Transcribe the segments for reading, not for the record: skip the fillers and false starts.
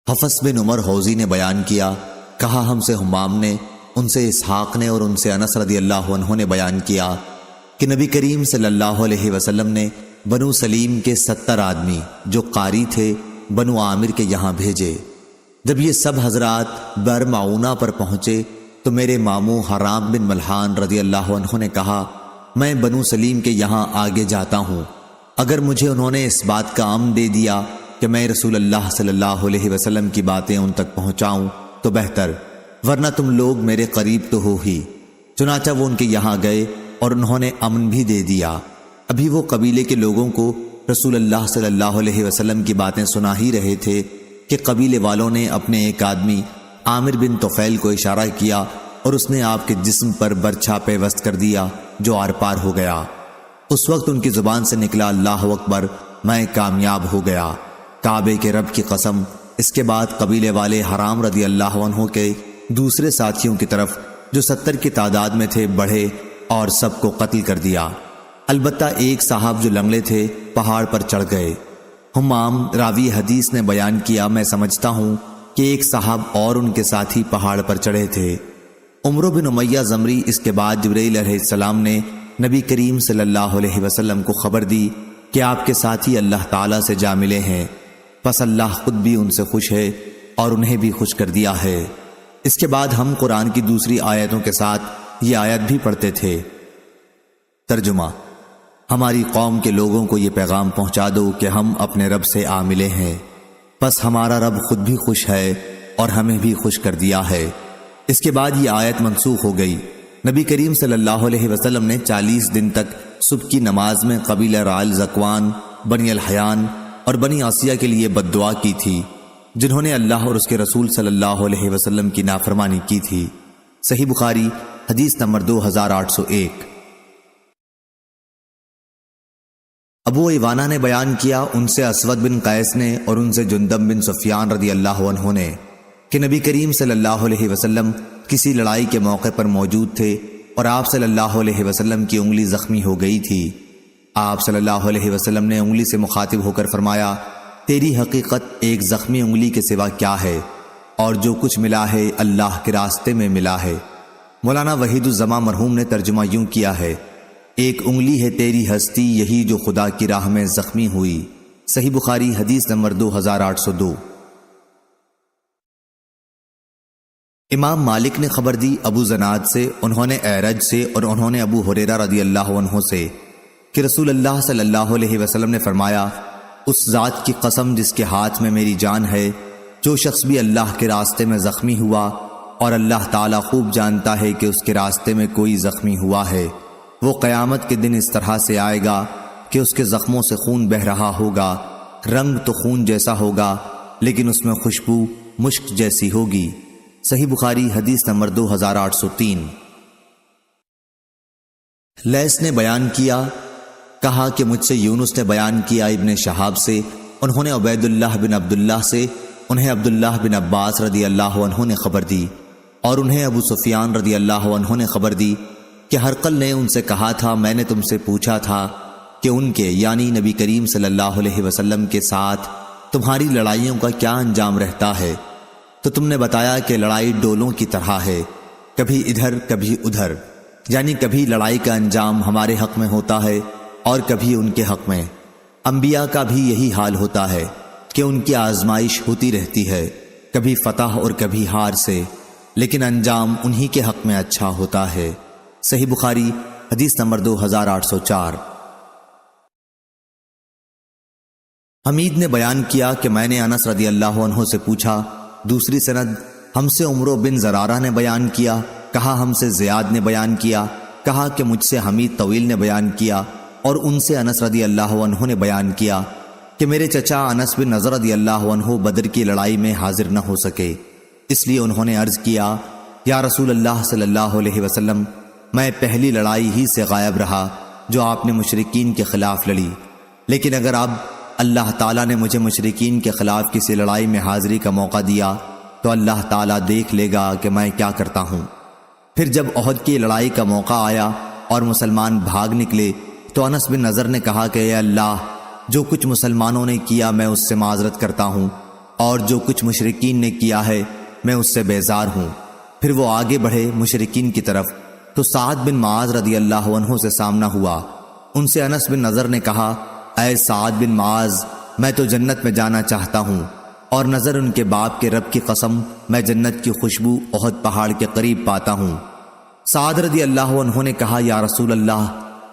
حفص بن عمر حوزی نے بیان کیا، کہا ہم سے حمام نے، ان سے اسحاق نے اور ان سے انس رضی اللہ عنہ نے بیان کیا کہ نبی کریم صلی اللہ علیہ وسلم نے بنو سلیم کے 70 آدمی جو قاری تھے بنو عامر کے یہاں بھیجے۔ جب یہ سب حضرات بئر معونہ پر پہنچے تو میرے ماموں حرام بن ملحان رضی اللہ عنہ نے کہا، میں بنو سلیم کے یہاں آگے جاتا ہوں، اگر مجھے انہوں نے اس بات کا امن دے دیا کہ میں رسول اللہ صلی اللہ علیہ وسلم کی باتیں ان تک پہنچاؤں تو بہتر، ورنہ تم لوگ میرے قریب تو ہو ہی۔ چنانچہ وہ ان کے یہاں گئے اور انہوں نے امن بھی دے دیا۔ ابھی وہ قبیلے کے لوگوں کو رسول اللہ صلی اللہ علیہ وسلم کی باتیں سنا ہی رہے تھے کہ قبیلے والوں نے اپنے ایک آدمی عامر بن طفیل کو اشارہ کیا اور اس نے آپ کے جسم پر برچھا پیوست کر دیا جو آر پار ہو گیا۔ اس وقت ان کی زبان سے نکلا اللہ اکبر، میں کامیاب ہو گیا، کعبے کے رب کی قسم۔ اس کے بعد قبیلے والے حرام رضی اللہ عنہ کے دوسرے ساتھیوں کی طرف جو 70 کی تعداد میں تھے بڑھے اور سب کو قتل کر دیا، البتہ ایک صاحب جو لنگڑے تھے پہاڑ پر چڑھ گئے۔ حمام راوی حدیث نے بیان کیا، میں سمجھتا ہوں کہ ایک صاحب اور ان کے ساتھی پہاڑ پر چڑھے تھے۔ عمرو بن امیہ زمری اس کے بعد جبرائیل علیہ السلام نے نبی کریم صلی اللہ علیہ وسلم کو خبر دی کہ آپ کے ساتھی اللہ تعالیٰ سے جا ملے ہیں، پس اللہ خود بھی ان سے خوش ہے اور انہیں بھی خوش کر دیا ہے۔ اس کے بعد ہم قرآن کی دوسری آیتوں کے ساتھ یہ آیت بھی پڑھتے تھے۔ ترجمہ: ہماری قوم کے لوگوں کو یہ پیغام پہنچا دو کہ ہم اپنے رب سے آ ملے ہیں، پس ہمارا رب خود بھی خوش ہے اور ہمیں بھی خوش کر دیا ہے۔ اس کے بعد یہ آیت منسوخ ہو گئی۔ نبی کریم صلی اللہ علیہ وسلم نے 40 دن تک صبح کی نماز میں قبیلہ رعل زکوان، بنی الحیان اور بنی عاصیہ کے لیے بد دعا کی تھی، جنہوں نے اللہ اور اس کے رسول صلی اللہ علیہ وسلم کی نافرمانی کی تھی۔ صحیح بخاری حدیث نمبر 2801۔ ابو ایوانہ نے بیان کیا، ان سے اسود بن قیس نے اور ان سے جندب بن سفیان رضی اللہ عنہ نے کہ نبی کریم صلی اللہ علیہ وسلم کسی لڑائی کے موقع پر موجود تھے اور آپ صلی اللہ علیہ وسلم کی انگلی زخمی ہو گئی تھی۔ آپ صلی اللہ علیہ وسلم نے انگلی سے مخاطب ہو کر فرمایا، تیری حقیقت ایک زخمی انگلی کے سوا کیا ہے، اور جو کچھ ملا ہے اللہ کے راستے میں ملا ہے۔ مولانا وحید الزماں مرحوم نے ترجمہ یوں کیا ہے، ایک انگلی ہے تیری ہستی یہی جو خدا کی راہ میں زخمی ہوئی۔ صحیح بخاری حدیث نمبر 2802۔ امام مالک نے خبر دی ابو زناد سے، انہوں نے اعرج سے اور انہوں نے ابو ہریرہ رضی اللہ عنہ سے کہ رسول اللہ صلی اللہ علیہ وسلم نے فرمایا، اس ذات کی قسم جس کے ہاتھ میں میری جان ہے، جو شخص بھی اللہ کے راستے میں زخمی ہوا اور اللہ تعالیٰ خوب جانتا ہے کہ اس کے راستے میں کوئی زخمی ہوا ہے، وہ قیامت کے دن اس طرح سے آئے گا کہ اس کے زخموں سے خون بہہ رہا ہوگا، رنگ تو خون جیسا ہوگا لیکن اس میں خوشبو مشک جیسی ہوگی۔ صحیح بخاری حدیث نمبر 2803۔ لیث نے بیان کیا، کہا کہ مجھ سے یونس نے بیان کیا ابن شہاب سے، انہوں نے عبید اللہ بن عبداللہ سے، انہیں عبداللہ بن عباس رضی اللہ عنہ نے خبر دی اور انہیں ابو سفیان رضی اللہ عنہ نے خبر دی کہ ہرقل نے ان سے کہا تھا، میں نے تم سے پوچھا تھا کہ ان کے یعنی نبی کریم صلی اللہ علیہ وسلم کے ساتھ تمہاری لڑائیوں کا کیا انجام رہتا ہے، تو تم نے بتایا کہ لڑائی ڈولوں کی طرح ہے، کبھی ادھر کبھی ادھر، یعنی کبھی لڑائی کا انجام ہمارے حق میں ہوتا ہے اور کبھی ان کے حق میں۔ انبیاء کا بھی یہی حال ہوتا ہے کہ ان کی آزمائش ہوتی رہتی ہے، کبھی فتح اور کبھی ہار سے، لیکن انجام انہی کے حق میں اچھا ہوتا ہے۔ صحیح بخاری حدیث نمبر 2804۔ حمید نے بیان کیا کہ میں نے انس رضی اللہ عنہ سے پوچھا۔ دوسری سند ہم سے عمرو بن زرارہ نے بیان کیا، کہا ہم سے زیاد نے بیان کیا، کہا کہ مجھ سے حمید طویل نے بیان کیا اور ان سے انس رضی اللہ عنہ نے بیان کیا کہ میرے چچا انس بن نضر رضی اللہ عنہ بدر کی لڑائی میں حاضر نہ ہو سکے، اس لیے انہوں نے عرض کیا، یا رسول اللہ صلی اللہ علیہ وسلم، میں پہلی لڑائی ہی سے غائب رہا جو آپ نے مشرکین کے خلاف لڑی، لیکن اگر اب اللہ تعالیٰ نے مجھے مشرکین کے خلاف کسی لڑائی میں حاضری کا موقع دیا تو اللہ تعالیٰ دیکھ لے گا کہ میں کیا کرتا ہوں۔ پھر جب احد کی لڑائی کا موقع آیا اور مسلمان بھاگ نکلے تو انس بن نضر نے کہا کہ اے اللہ، جو کچھ مسلمانوں نے کیا میں اس سے معذرت کرتا ہوں، اور جو کچھ مشرکین نے کیا ہے میں اس سے بیزار ہوں۔ پھر وہ آگے بڑھے مشرکین کی طرف تو سعد بن معاذ رضی اللہ عنہ سے سامنا ہوا۔ ان سے انس بن نضر نے کہا، اے سعد بن معاذ، میں تو جنت میں جانا چاہتا ہوں، اور نظر ان کے باپ کے رب کی قسم میں جنت کی خوشبو احد پہاڑ کے قریب پاتا ہوں۔ سعد رضی اللہ عنہ نے کہا، یا رسول اللہ،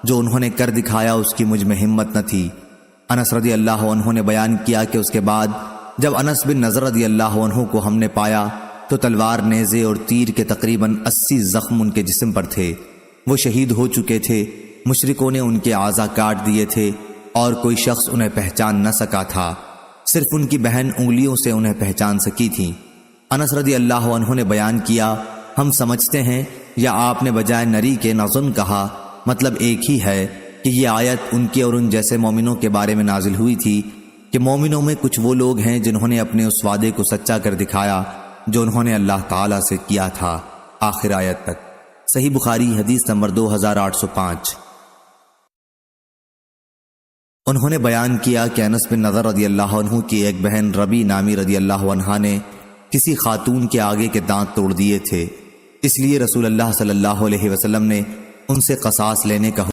جو انہوں نے کر دکھایا اس کی مجھ میں ہمت نہ تھی۔ انس رضی اللہ عنہ نے بیان کیا کہ اس کے بعد جب انس بن نضر رضی اللہ عنہ کو ہم نے پایا تو تلوار، نیزے اور تیر کے تقریباً 80 زخم ان کے جسم پر تھے۔ وہ شہید ہو چکے تھے، مشرکوں نے ان کے اعضا کاٹ دیے تھے اور کوئی شخص انہیں پہچان نہ سکا تھا، صرف ان کی بہن انگلیوں سے انہیں پہچان سکی تھی۔ انس رضی اللہ عنہ نے بیان کیا، ہم سمجھتے ہیں یا آپ نے بجائے نری کے نظن کہا، مطلب ایک ہی ہے کہ یہ آیت ان کے اور ان جیسے مومنوں کے بارے میں نازل ہوئی تھی کہ مومنوں میں کچھ وہ لوگ ہیں جنہوں نے اپنے اس وعدے کو سچا کر دکھایا جو انہوں نے اللہ تعالیٰ سے کیا تھا، آخر آیت تک۔ صحیح بخاری حدیث نمبر 2805۔ انہوں نے بیان کیا کہ انس بن نضر رضی اللہ عنہ کی ایک بہن ربی نامی رضی اللہ عنہا نے کسی خاتون کے آگے کے دانت توڑ دیے تھے، اس لیے رسول اللہ صلی اللہ علیہ وسلم نے ان سے قصاص لینے کا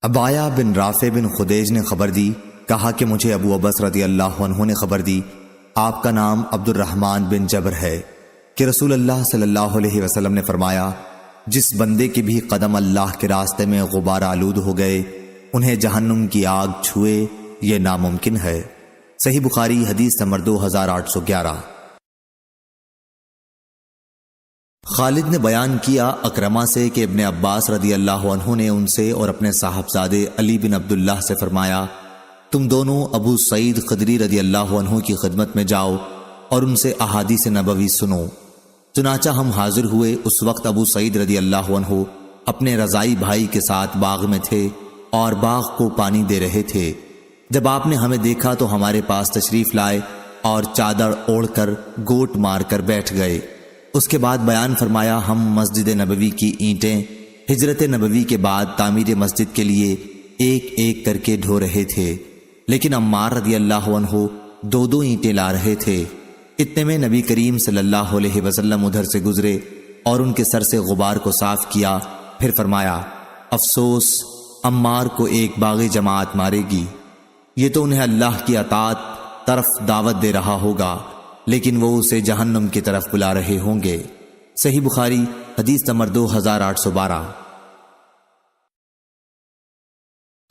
عبایہ بن رافع بن خدیج نے خبر دی، کہا کہ مجھے ابو عبس رضی اللہ عنہ نے خبر دی، آپ کا نام عبد الرحمن بن جبر ہے، کہ رسول اللہ صلی اللہ علیہ وسلم نے فرمایا، جس بندے کے بھی قدم اللہ کے راستے میں غبار آلود ہو گئے انہیں جہنم کی آگ چھوئے، یہ ناممکن ہے۔ صحیح بخاری حدیث نمبر 2811۔ خالد نے بیان کیا اکرمہ سے کہ ابن عباس رضی اللہ عنہ نے ان سے اور اپنے صاحبزادے علی بن عبداللہ سے فرمایا، تم دونوں ابو سعید خدری رضی اللہ عنہ کی خدمت میں جاؤ اور ان سے احادیث نبوی سنو۔ چنانچہ ہم حاضر ہوئے۔ اس وقت ابو سعید رضی اللہ عنہ اپنے رضائی بھائی کے ساتھ باغ میں تھے اور باغ کو پانی دے رہے تھے۔ جب آپ نے ہمیں دیکھا تو ہمارے پاس تشریف لائے اور چادر اوڑھ کر گوٹ مار کر بیٹھ گئے۔ اس کے بعد بیان فرمایا، ہم مسجد نبوی کی اینٹیں ہجرت نبوی کے بعد تعمیر مسجد کے لیے ایک ایک کر کے ڈھو رہے تھے، لیکن عمار رضی اللہ عنہ دو دو اینٹیں لا رہے تھے۔ اتنے میں نبی کریم صلی اللہ علیہ وسلم ادھر سے گزرے اور ان کے سر سے غبار کو صاف کیا، پھر فرمایا، افسوس عمار کو ایک باغی جماعت مارے گی، یہ تو انہیں اللہ کی اطاعت طرف دعوت دے رہا ہوگا، لیکن وہ اسے جہنم کی طرف بلا رہے ہوں گے۔ صحیح بخاری حدیث نمبر 2812۔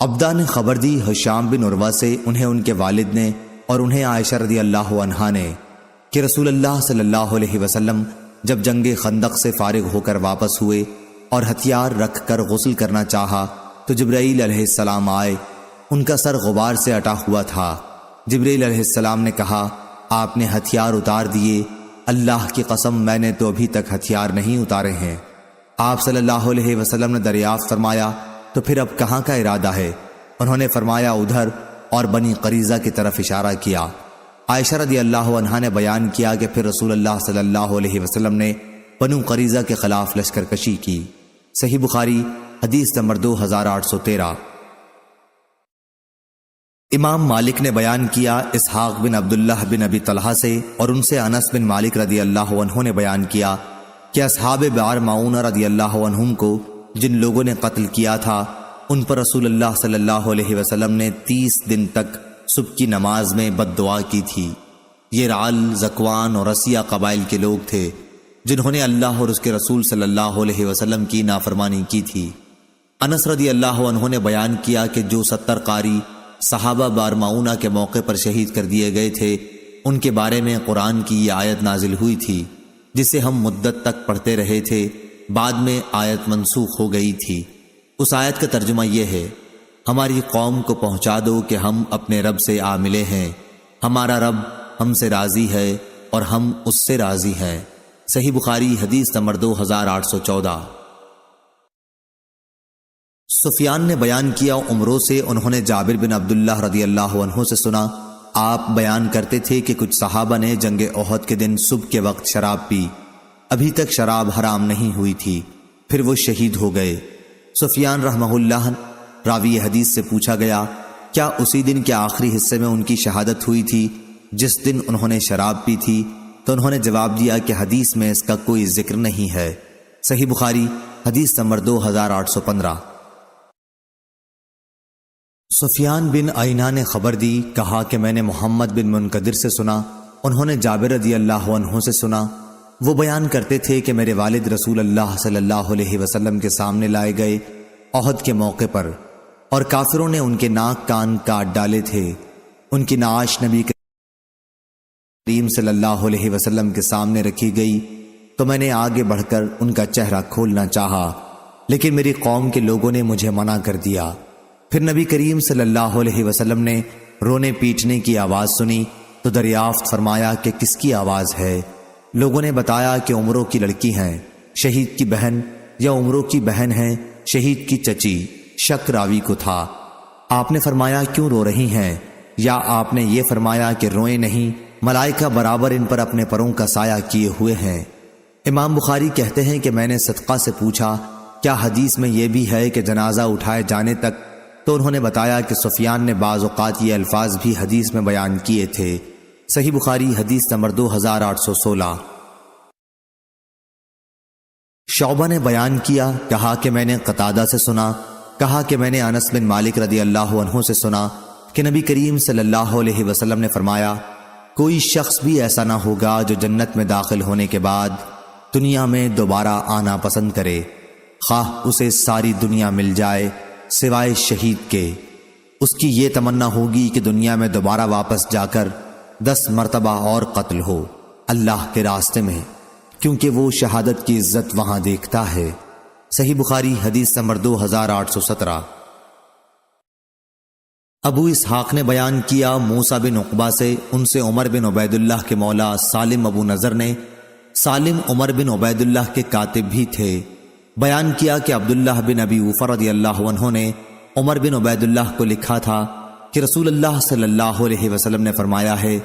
عبدہ نے خبر دی ہشام بن عروہ سے، انہیں ان کے والد نے اور انہیں عائشہ رضی اللہ عنہا نے، کہ رسول اللہ صلی اللہ علیہ وسلم جب جنگ خندق سے فارغ ہو کر واپس ہوئے اور ہتھیار رکھ کر غسل کرنا چاہا تو جبرائیل علیہ السلام آئے، ان کا سر غبار سے اٹا ہوا تھا۔ جبرائیل علیہ السلام نے کہا، آپ نے ہتھیار اتار دیے؟ اللہ کی قسم میں نے تو ابھی تک ہتھیار نہیں اتارے ہیں۔ آپ صلی اللہ علیہ وسلم نے دریافت فرمایا، تو پھر اب کہاں کا ارادہ ہے؟ انہوں نے فرمایا، ادھر، اور بنی قریظہ کی طرف اشارہ کیا۔ عائشہ رضی اللہ عنہا نے بیان کیا کہ پھر رسول اللہ صلی اللہ علیہ وسلم نے بنو قریظہ کے خلاف لشکر کشی کی۔ صحیح بخاری حدیث نمبر 2813۔ امام مالک نے بیان کیا اسحاق بن عبداللہ بن ابی طلحہ سے، اور ان سے انس بن مالک رضی اللہ عنہ نے بیان کیا کہ اصحاب بئر معونہ رضی اللہ عنہم کو جن لوگوں نے قتل کیا تھا، ان پر رسول اللہ صلی اللہ علیہ وسلم نے 30 دن تک صبح کی نماز میں بد دعا کی تھی۔ یہ رعل، زکوان اور رسیہ قبائل کے لوگ تھے جنہوں نے اللہ اور اس کے رسول صلی اللہ علیہ وسلم کی نافرمانی کی تھی۔ انس رضی اللہ عنہ نے بیان کیا کہ جو 70 قاری صحابہ بئر معونہ کے موقع پر شہید کر دیے گئے تھے، ان کے بارے میں قرآن کی یہ آیت نازل ہوئی تھی جسے ہم مدت تک پڑھتے رہے تھے، بعد میں آیت منسوخ ہو گئی تھی۔ اس آیت کا ترجمہ یہ ہے، ہماری قوم کو پہنچا دو کہ ہم اپنے رب سے آ ملے ہیں، ہمارا رب ہم سے راضی ہے اور ہم اس سے راضی ہیں۔ صحیح بخاری حدیث نمبر 2814۔ سفیان نے بیان کیا عمروں سے، انہوں نے جابر بن عبداللہ رضی اللہ عنہ سے سنا، آپ بیان کرتے تھے کہ کچھ صحابہ نے جنگ احد کے دن صبح کے وقت شراب پی، ابھی تک شراب حرام نہیں ہوئی تھی، پھر وہ شہید ہو گئے۔ سفیان رحمہ اللہ راوی حدیث سے پوچھا گیا، کیا اسی دن کے آخری حصے میں ان کی شہادت ہوئی تھی جس دن انہوں نے شراب پی تھی؟ تو انہوں نے جواب دیا کہ حدیث میں اس کا کوئی ذکر نہیں ہے۔ صحیح بخاری حدیث نمبر 2815۔ سفیان بن عینہ نے خبر دی، کہا کہ میں نے محمد بن منقدر سے سنا، انہوں نے جابر رضی اللہ عنہ سے سنا، وہ بیان کرتے تھے کہ میرے والد رسول اللہ صلی اللہ علیہ وسلم کے سامنے لائے گئے احد کے موقع پر، اور کافروں نے ان کے ناک کان کاٹ ڈالے تھے۔ ان کی نعش نبی کریم صلی اللہ علیہ وسلم کے سامنے رکھی گئی تو میں نے آگے بڑھ کر ان کا چہرہ کھولنا چاہا، لیکن میری قوم کے لوگوں نے مجھے منع کر دیا۔ پھر نبی کریم صلی اللہ علیہ وسلم نے رونے پیٹنے کی آواز سنی تو دریافت فرمایا کہ کس کی آواز ہے؟ لوگوں نے بتایا کہ عمروں کی لڑکی ہیں، شہید کی بہن، یا عمروں کی بہن ہیں، شہید کی چچی۔ شک راوی کو تھا۔ آپ نے فرمایا کیوں رو رہی ہیں؟ یا آپ نے یہ فرمایا کہ روئیں نہیں، ملائکہ برابر ان پر اپنے پروں کا سایہ کیے ہوئے ہیں۔ امام بخاری کہتے ہیں کہ میں نے صدقہ سے پوچھا کیا حدیث میں یہ بھی ہے کہ جنازہ اٹھائے جانے تک؟ تو انہوں نے بتایا کہ سفیان نے بعض اوقات یہ الفاظ بھی حدیث میں بیان کیے تھے۔ صحیح بخاری حدیث نمبر 2816۔ شعبہ نے بیان کیا، کہا کہ میں نے قتادہ سے سنا، کہا کہ میں نے انس بن مالک رضی اللہ عنہ سے سنا کہ نبی کریم صلی اللہ علیہ وسلم نے فرمایا، کوئی شخص بھی ایسا نہ ہوگا جو جنت میں داخل ہونے کے بعد دنیا میں دوبارہ آنا پسند کرے، خواہ اسے ساری دنیا مل جائے سوائے شہید کے۔ اس کی یہ تمنا ہوگی کہ دنیا میں دوبارہ واپس جا کر 10 مرتبہ اور قتل ہو اللہ کے راستے میں، کیونکہ وہ شہادت کی عزت وہاں دیکھتا ہے۔ صحیح بخاری حدیث نمبر 2817۔ ابو اسحاق نے بیان کیا موسیٰ بن عقبہ سے، ان سے عمر بن عبید اللہ کے مولا سالم ابو نضر نے، سالم عمر بن عبید اللہ کے کاتب بھی تھے، بیان کیا کہ عبداللہ بن ابی اوفا رضی اللہ عنہ نے عمر بن عبید اللہ کو لکھا تھا کہ رسول اللہ صلی اللہ علیہ وسلم نے فرمایا ہے،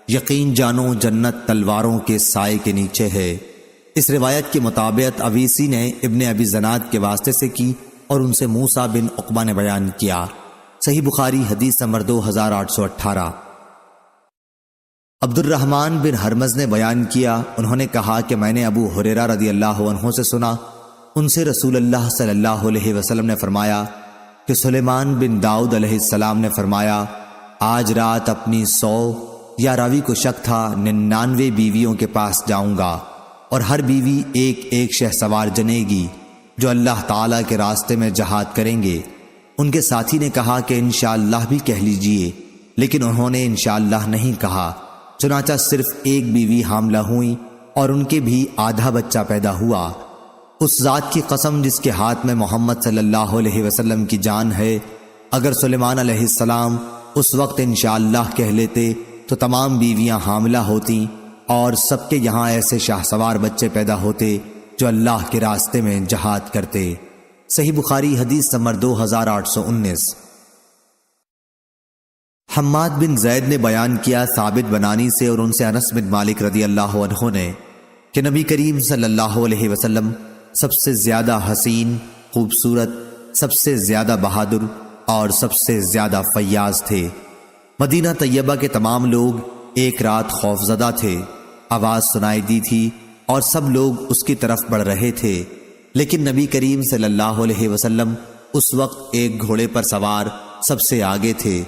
یقین جانو جنت تلواروں کے سائے کے نیچے ہے۔ اس روایت کی مطابقت اویسی نے ابن ابی زناد کے واسطے سے کی اور ان سے موسیٰ بن عقبہ نے بیان کیا۔ صحیح بخاری حدیث نمبر 2818۔ عبد الرحمن بن ہرمز نے بیان کیا، انہوں نے کہا کہ میں نے ابو ہریرہ رضی اللہ عنہ سے سنا، ان سے رسول اللہ صلی اللہ علیہ وسلم نے فرمایا کہ سلیمان بن داؤد علیہ السلام نے فرمایا، آج رات اپنی 100 یا راوی کو شک تھا 99 بیویوں کے پاس جاؤں گا، اور ہر بیوی ایک ایک شہسوار جنے گی جو اللہ تعالیٰ کے راستے میں جہاد کریں گے۔ ان کے ساتھی نے کہا کہ انشاءاللہ بھی کہہ لیجئے، لیکن انہوں نے انشاءاللہ نہیں کہا، چنانچہ صرف ایک بیوی حاملہ ہوئی اور ان کے بھی آدھا بچہ پیدا ہوا۔ اس ذات کی قسم جس کے ہاتھ میں محمد صلی اللہ علیہ وسلم کی جان ہے، اگر سلیمان علیہ السلام اس وقت انشاءاللہ کہہ لیتے تو تمام بیویاں حاملہ ہوتیں اور سب کے یہاں ایسے شاہسوار بچے پیدا ہوتے جو اللہ کے راستے میں جہاد کرتے۔ صحیح بخاری حدیث نمبر 2819۔ حماد بن زید نے بیان کیا ثابت بنانی سے اور ان سے انس بن مالک رضی اللہ عنہ نے کہ نبی کریم صلی اللہ علیہ وسلم سب سے زیادہ حسین، خوبصورت، سب سے زیادہ بہادر اور سب سے زیادہ فیاض تھے۔ مدینہ طیبہ کے تمام لوگ ایک رات خوفزدہ تھے، آواز سنائی دی تھی اور سب لوگ اس کی طرف بڑھ رہے تھے، لیکن نبی کریم صلی اللہ علیہ وسلم اس وقت ایک گھوڑے پر سوار سب سے آگے تھے۔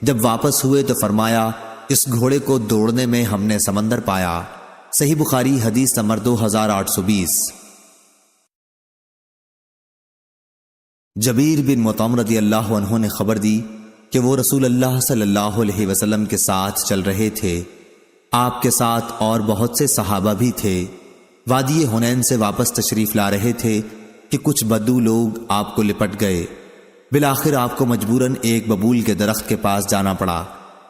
جب واپس ہوئے تو فرمایا، اس گھوڑے کو دوڑنے میں ہم نے سمندر پایا۔ صحیح بخاری حدیث نمبر 2820۔ جبیر بن مطعم رضی اللہ عنہ نے خبر دی کہ وہ رسول اللہ صلی اللہ علیہ وسلم کے ساتھ چل رہے تھے، آپ کے ساتھ اور بہت سے صحابہ بھی تھے، وادی حنین سے واپس تشریف لا رہے تھے کہ کچھ بدو لوگ آپ کو لپٹ گئے۔ بالآخر آپ کو مجبوراً ایک ببول کے درخت کے پاس جانا پڑا،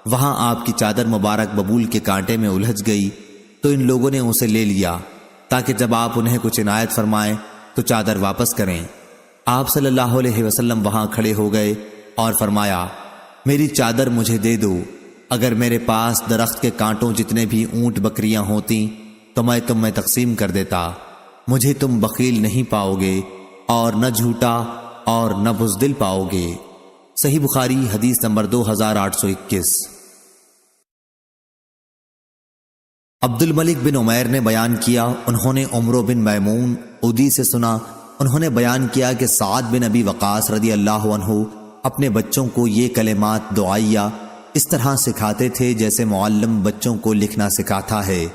وہاں آپ کی چادر مبارک ببول کے کانٹے میں الجھ گئی تو ان لوگوں نے اسے لے لیا تاکہ جب آپ انہیں کچھ عنایت فرمائیں تو چادر واپس کریں۔ آپ صلی اللہ علیہ وسلم وہاں کھڑے ہو گئے اور فرمایا، میری چادر مجھے دے دو، اگر میرے پاس درخت کے کانٹوں جتنے بھی اونٹ بکریاں ہوتی تو میں تم میں تقسیم کر دیتا، مجھے تم بخیل نہیں پاؤ گے اور نہ جھوٹا اور نہ بزدل پاؤ گے۔ صحیح بخاری حدیث نمبر 2821۔ عبد الملک بن عمیر نے بیان کیا، انہوں نے عمرو بن میمون عدی سے سنا، انہوں نے بیان کیا کہ سعد بن ابی وقاص رضی اللہ عنہ اپنے بچوں کو یہ کلمات دعائیہ اس طرح سکھاتے تھے جیسے معلم بچوں کو لکھنا سکھاتا ہے،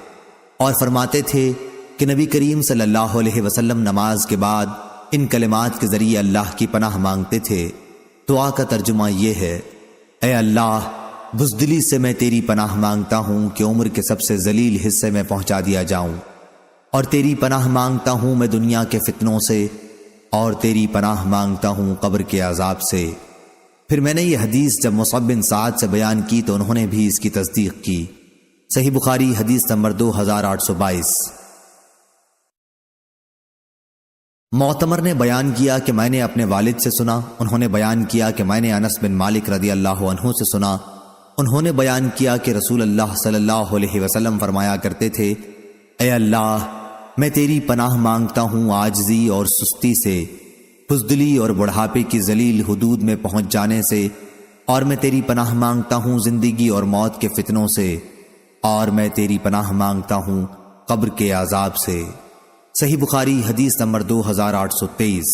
اور فرماتے تھے کہ نبی کریم صلی اللہ علیہ وسلم نماز کے بعد ان کلمات کے ذریعے اللہ کی پناہ مانگتے تھے۔ دعا کا ترجمہ یہ ہے، اے اللہ، بزدلی سے میں تیری پناہ مانگتا ہوں کہ عمر کے سب سے ذلیل حصے میں پہنچا دیا جاؤں، اور تیری پناہ مانگتا ہوں میں دنیا کے فتنوں سے، اور تیری پناہ مانگتا ہوں قبر کے عذاب سے۔ پھر میں نے یہ حدیث جب مصعب بن سعد سے بیان کی تو انہوں نے بھی اس کی تصدیق کی۔ صحیح بخاری حدیث نمبر 2822۔ معتمر نے بیان کیا کہ میں نے اپنے والد سے سنا، انہوں نے بیان کیا کہ میں نے انس بن مالک رضی اللہ عنہ سے سنا، انہوں نے بیان کیا کہ رسول اللہ صلی اللہ علیہ وسلم فرمایا کرتے تھے، اے اللہ، میں تیری پناہ مانگتا ہوں عاجزی اور سستی سے، بزدلی اور بڑھاپے کی ذلیل حدود میں پہنچ جانے سے، اور میں تیری پناہ مانگتا ہوں زندگی اور موت کے فتنوں سے، اور میں تیری پناہ مانگتا ہوں قبر کے عذاب سے۔ صحیح بخاری حدیث نمبر 2823۔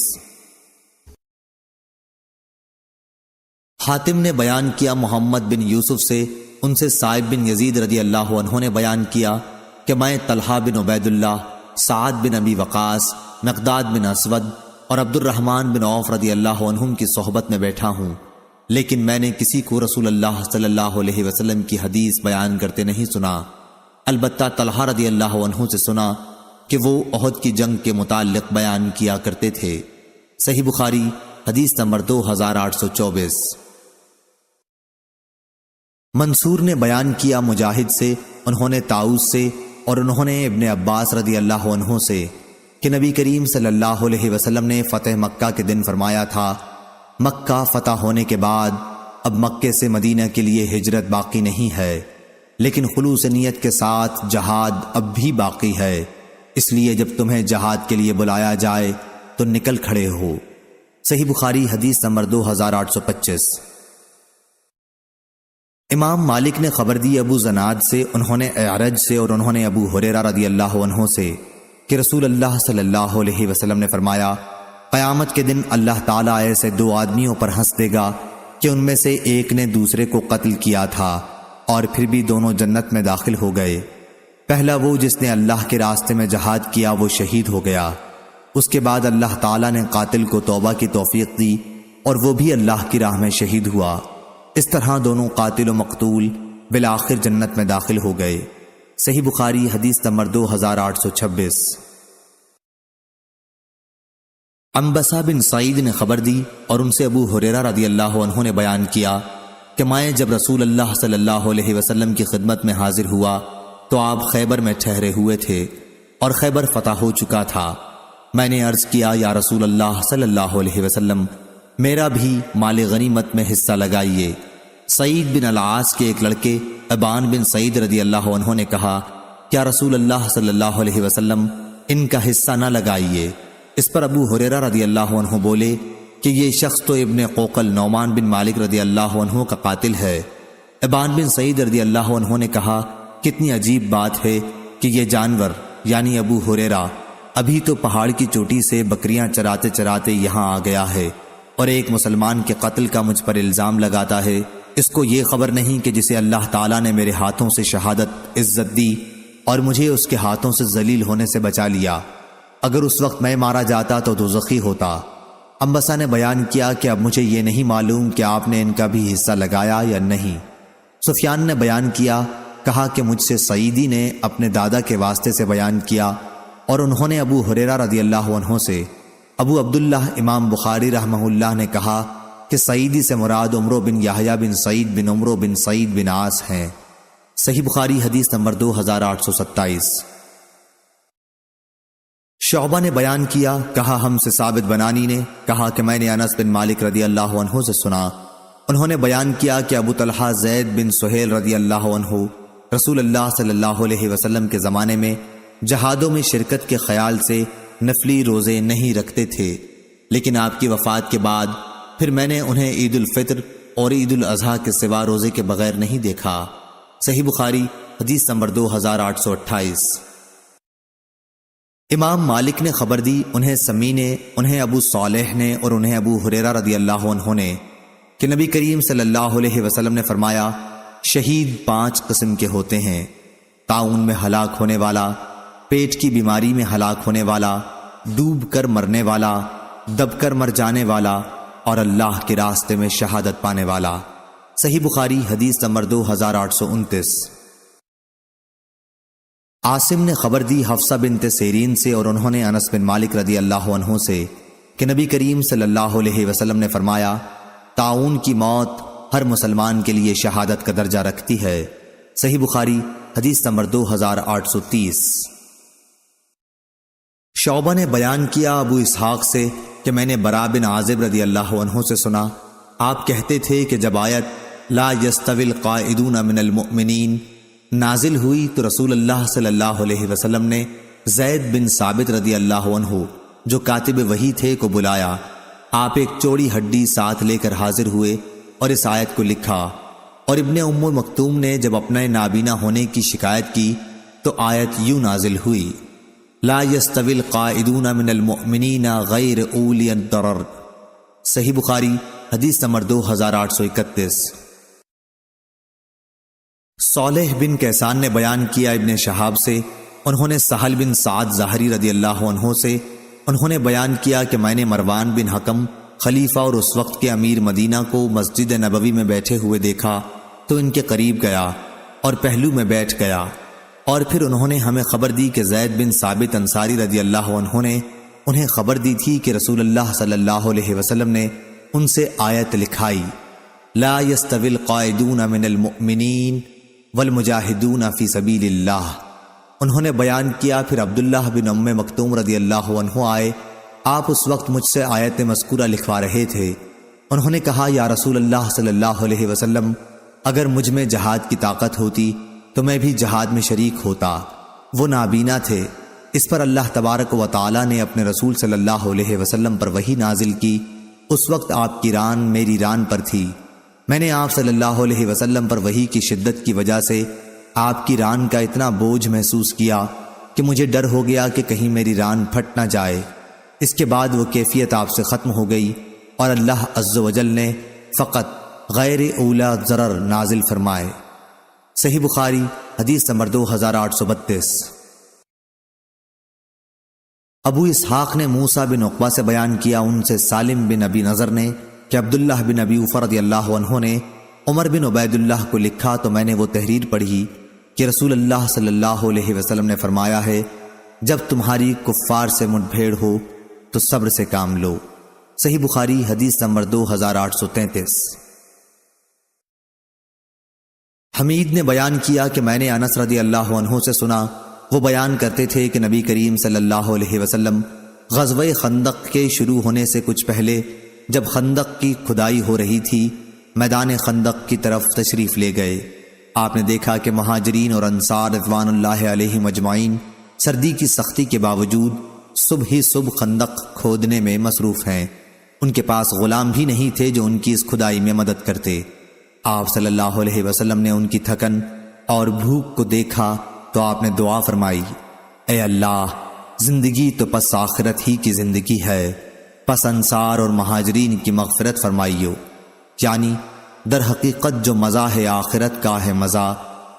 حاتم نے بیان کیا محمد بن یوسف سے، ان سے سائب بن یزید رضی اللہ عنہ نے بیان کیا کہ میں طلحہ بن عبید اللہ، سعد بن ابی وقاص، مقداد بن اسود اور عبد الرحمن بن عوف رضی اللہ عنہم کی صحبت میں بیٹھا ہوں، لیکن میں نے کسی کو رسول اللہ صلی اللہ علیہ وسلم کی حدیث بیان کرتے نہیں سنا، البتہ طلحہ رضی اللہ عنہ سے سنا کہ وہ احد کی جنگ کے متعلق بیان کیا کرتے تھے۔ صحیح بخاری حدیث نمبر 2824۔ منصور نے بیان کیا مجاہد سے، انہوں نے طاؤس سے اور انہوں نے ابن عباس رضی اللہ عنہ سے کہ نبی کریم صلی اللہ علیہ وسلم نے فتح مکہ کے دن فرمایا تھا، مکہ فتح ہونے کے بعد اب مکے سے مدینہ کے لیے ہجرت باقی نہیں ہے، لیکن خلوص نیت کے ساتھ جہاد اب بھی باقی ہے، اس لیے جب تمہیں جہاد کے لیے بلایا جائے تو نکل کھڑے ہو۔ صحیح بخاری حدیث نمبر 2825۔ امام مالک نے خبر دی ابو زناد سے، انہوں نے اعرج سے اور انہوں نے ابو ہریرہ رضی اللہ عنہ سے کہ رسول اللہ صلی اللہ علیہ وسلم نے فرمایا، قیامت کے دن اللہ تعالیٰ ایسے دو آدمیوں پر ہنس دے گا کہ ان میں سے ایک نے دوسرے کو قتل کیا تھا اور پھر بھی دونوں جنت میں داخل ہو گئے۔ پہلا وہ جس نے اللہ کے راستے میں جہاد کیا وہ شہید ہو گیا، اس کے بعد اللہ تعالیٰ نے قاتل کو توبہ کی توفیق دی اور وہ بھی اللہ کی راہ میں شہید ہوا، اس طرح دونوں قاتل و مقتول بالآخر جنت میں داخل ہو گئے۔ صحیح بخاری حدیث نمبر 2826۔ عنبسہ بن سعید نے خبر دی اور ان سے ابو ہریرہ رضی اللہ عنہ نے بیان کیا کہ میں جب رسول اللہ صلی اللہ علیہ وسلم کی خدمت میں حاضر ہوا تو آپ خیبر میں ٹھہرے ہوئے تھے اور خیبر فتح ہو چکا تھا۔ میں نے عرض کیا، یا رسول اللہ صلی اللہ علیہ وسلم، میرا بھی مال غنیمت میں حصہ لگائیے۔ سعید بن العاص کے ایک لڑکے ابان بن سعید رضی اللہ عنہ نے کہا، کیا رسول اللہ صلی اللہ علیہ وسلم ان کا حصہ نہ لگائیے؟ اس پر ابو ہریرہ رضی اللہ عنہ بولے کہ یہ شخص تو ابن قوقل نعمان بن مالک رضی اللہ عنہ کا قاتل ہے۔ ابان بن سعید رضی اللہ عنہ نے کہا، کتنی عجیب بات ہے کہ یہ جانور یعنی ابو ہریرہ ابھی تو پہاڑ کی چوٹی سے بکریاں چراتے چراتے یہاں آ گیا ہے اور ایک مسلمان کے قتل کا مجھ پر الزام لگاتا ہے، اس کو یہ خبر نہیں کہ جسے اللہ تعالیٰ نے میرے ہاتھوں سے شہادت عزت دی اور مجھے اس کے ہاتھوں سے ذلیل ہونے سے بچا لیا، اگر اس وقت میں مارا جاتا تو دوزخی ہوتا۔ عنبسہ نے بیان کیا کہ اب مجھے یہ نہیں معلوم کہ آپ نے ان کا بھی حصہ لگایا یا نہیں۔ سفیان نے بیان کیا، کہا کہ مجھ سے سعیدی نے اپنے دادا کے واسطے سے بیان کیا اور انہوں نے ابو ہریرہ رضی اللہ عنہ سے۔ ابو عبداللہ امام بخاری رحمہ اللہ نے کہا کہ سعیدی سے مراد عمرو بن یحییٰ بن سعید بن عمرو بن سعید بن عاص ہیں۔ صحیح بخاری حدیث نمبر 2827۔ شعبہ نے بیان کیا، کہا ہم سے ثابت بنانی نے کہا کہ میں نے انس بن مالک رضی اللہ عنہ سے سنا، انہوں نے بیان کیا کہ ابو طلحہ زید بن سہیل رضی اللہ عنہ رسول اللہ صلی اللہ علیہ وسلم کے زمانے میں جہادوں میں شرکت کے خیال سے نفلی روزے نہیں رکھتے تھے، لیکن آپ کی وفات کے بعد پھر میں نے انہیں عید الفطر اور عید الاضحیٰ کے سوا روزے کے بغیر نہیں دیکھا۔ صحیح بخاری حدیث نمبر 2828۔ امام مالک نے خبر دی، انہیں سمی نے، انہیں ابو صالح نے اور انہیں ابو ہریرہ رضی اللہ عنہ نے کہ نبی کریم صلی اللہ علیہ وسلم نے فرمایا، شہید 5 قسم کے ہوتے ہیں، طاعون میں ہلاک ہونے والا، پیٹ کی بیماری میں ہلاک ہونے والا، ڈوب کر مرنے والا، دب کر مر جانے والا اور اللہ کے راستے میں شہادت پانے والا۔ صحیح بخاری حدیث نمبر 2829۔ عاصم نے خبر دی حفصہ بنت سیرین سے اور انہوں نے انس بن مالک رضی اللہ عنہ سے کہ نبی کریم صلی اللہ علیہ وسلم نے فرمایا، طاعون کی موت ہر مسلمان کے لیے شہادت کا درجہ رکھتی ہے۔ صحیح بخاری حدیث نمبر 2830۔ شعبہ نے بیان کیا ابو اسحاق سے کہ میں نے براء بن عازب رضی اللہ عنہ سے سنا، آپ کہتے تھے کہ جب آیت لا یستوی القاعدون من المؤمنین نازل ہوئی تو رسول اللہ صلی اللہ علیہ وسلم نے زید بن ثابت رضی اللہ عنہ جو کاتب وحی تھے کو بلایا، آپ ایک چوڑی ہڈی ساتھ لے کر حاضر ہوئے اور اس آیت کو لکھا، اور ابن ام مکتوم نے جب اپنے نابینا ہونے کی شکایت کی تو آیت یوں نازل ہوئی، لا یستوی القاعدون من المؤمنین غیر اولی الضرر۔ صحیح بخاری حدیث نمبر 2831۔ صالح بن کیسان نے بیان کیا ابن شہاب سے، انہوں نے سہل بن سعد ظاہری رضی اللہ عنہ سے، انہوں نے بیان کیا کہ میں نے مروان بن حکم خلیفہ اور اس وقت کے امیر مدینہ کو مسجد نبوی میں بیٹھے ہوئے دیکھا تو ان کے قریب گیا اور پہلو میں بیٹھ گیا، اور پھر انہوں نے ہمیں خبر دی کہ زید بن ثابت انصاری رضی اللہ عنہ نے انہیں خبر دی تھی کہ رسول اللہ صلی اللہ علیہ وسلم نے ان سے آیت لکھائی، لا يستوی القاعدون من المؤمنین والمجاہدون فی سبیل اللہ۔ انہوں نے بیان کیا پھر عبداللہ بن ام مکتوم رضی اللہ عنہ آئے، آپ اس وقت مجھ سے آیت مذکورہ لکھوا رہے تھے۔ انہوں نے کہا، یا رسول اللہ صلی اللہ علیہ وسلم، اگر مجھ میں جہاد کی طاقت ہوتی تو میں بھی جہاد میں شریک ہوتا۔ وہ نابینا تھے۔ اس پر اللہ تبارک و تعالی نے اپنے رسول صلی اللہ علیہ وسلم پر وحی نازل کی۔ اس وقت آپ کی ران میری ران پر تھی۔ میں نے آپ صلی اللہ علیہ وسلم پر وحی کی شدت کی وجہ سے آپ کی ران کا اتنا بوجھ محسوس کیا کہ مجھے ڈر ہو گیا کہ کہیں میری ران پھٹ نہ جائے۔ اس کے بعد وہ کیفیت آپ سے ختم ہو گئی اور اللہ عز و جل نے فقط غیر اولا ضرر نازل فرمائے۔ صحیح بخاری حدیث نمبر 2832۔ ابو اسحاق نے موسیٰ بن عقبہ سے بیان کیا، ان سے سالم بن ابی نضر نے کہ عبداللہ بن ابی اوفا رضی اللہ عنہ نے عمر بن عبید اللہ کو لکھا تو میں نے وہ تحریر پڑھی کہ رسول اللہ صلی اللہ علیہ وسلم نے فرمایا ہے، جب تمہاری کفار سے مٹ بھیڑ ہو تو صبر سے کام لو۔ صحیح بخاری حدیث نمبر 2833۔ حمید نے بیان کیا کہ میں نے انس رضی اللہ عنہ سے سنا، وہ بیان کرتے تھے کہ نبی کریم صلی اللہ علیہ وسلم غزوہ خندق کے شروع ہونے سے کچھ پہلے جب خندق کی کھدائی ہو رہی تھی، میدان خندق کی طرف تشریف لے گئے۔ آپ نے دیکھا کہ مہاجرین اور انصار رضوان اللہ علیہم اجمعین سردی کی سختی کے باوجود صبح ہی صبح خندق کھودنے میں مصروف ہیں۔ ان کے پاس غلام بھی نہیں تھے جو ان کی اس کھدائی میں مدد کرتے۔ آپ صلی اللہ علیہ وسلم نے ان کی تھکن اور بھوک کو دیکھا تو آپ نے دعا فرمائی، اے اللہ، زندگی تو پس آخرت ہی کی زندگی ہے، پس انصار اور مہاجرین کی مغفرت فرمائیو، یعنی در حقیقت جو مزہ ہے آخرت کا ہے مزہ،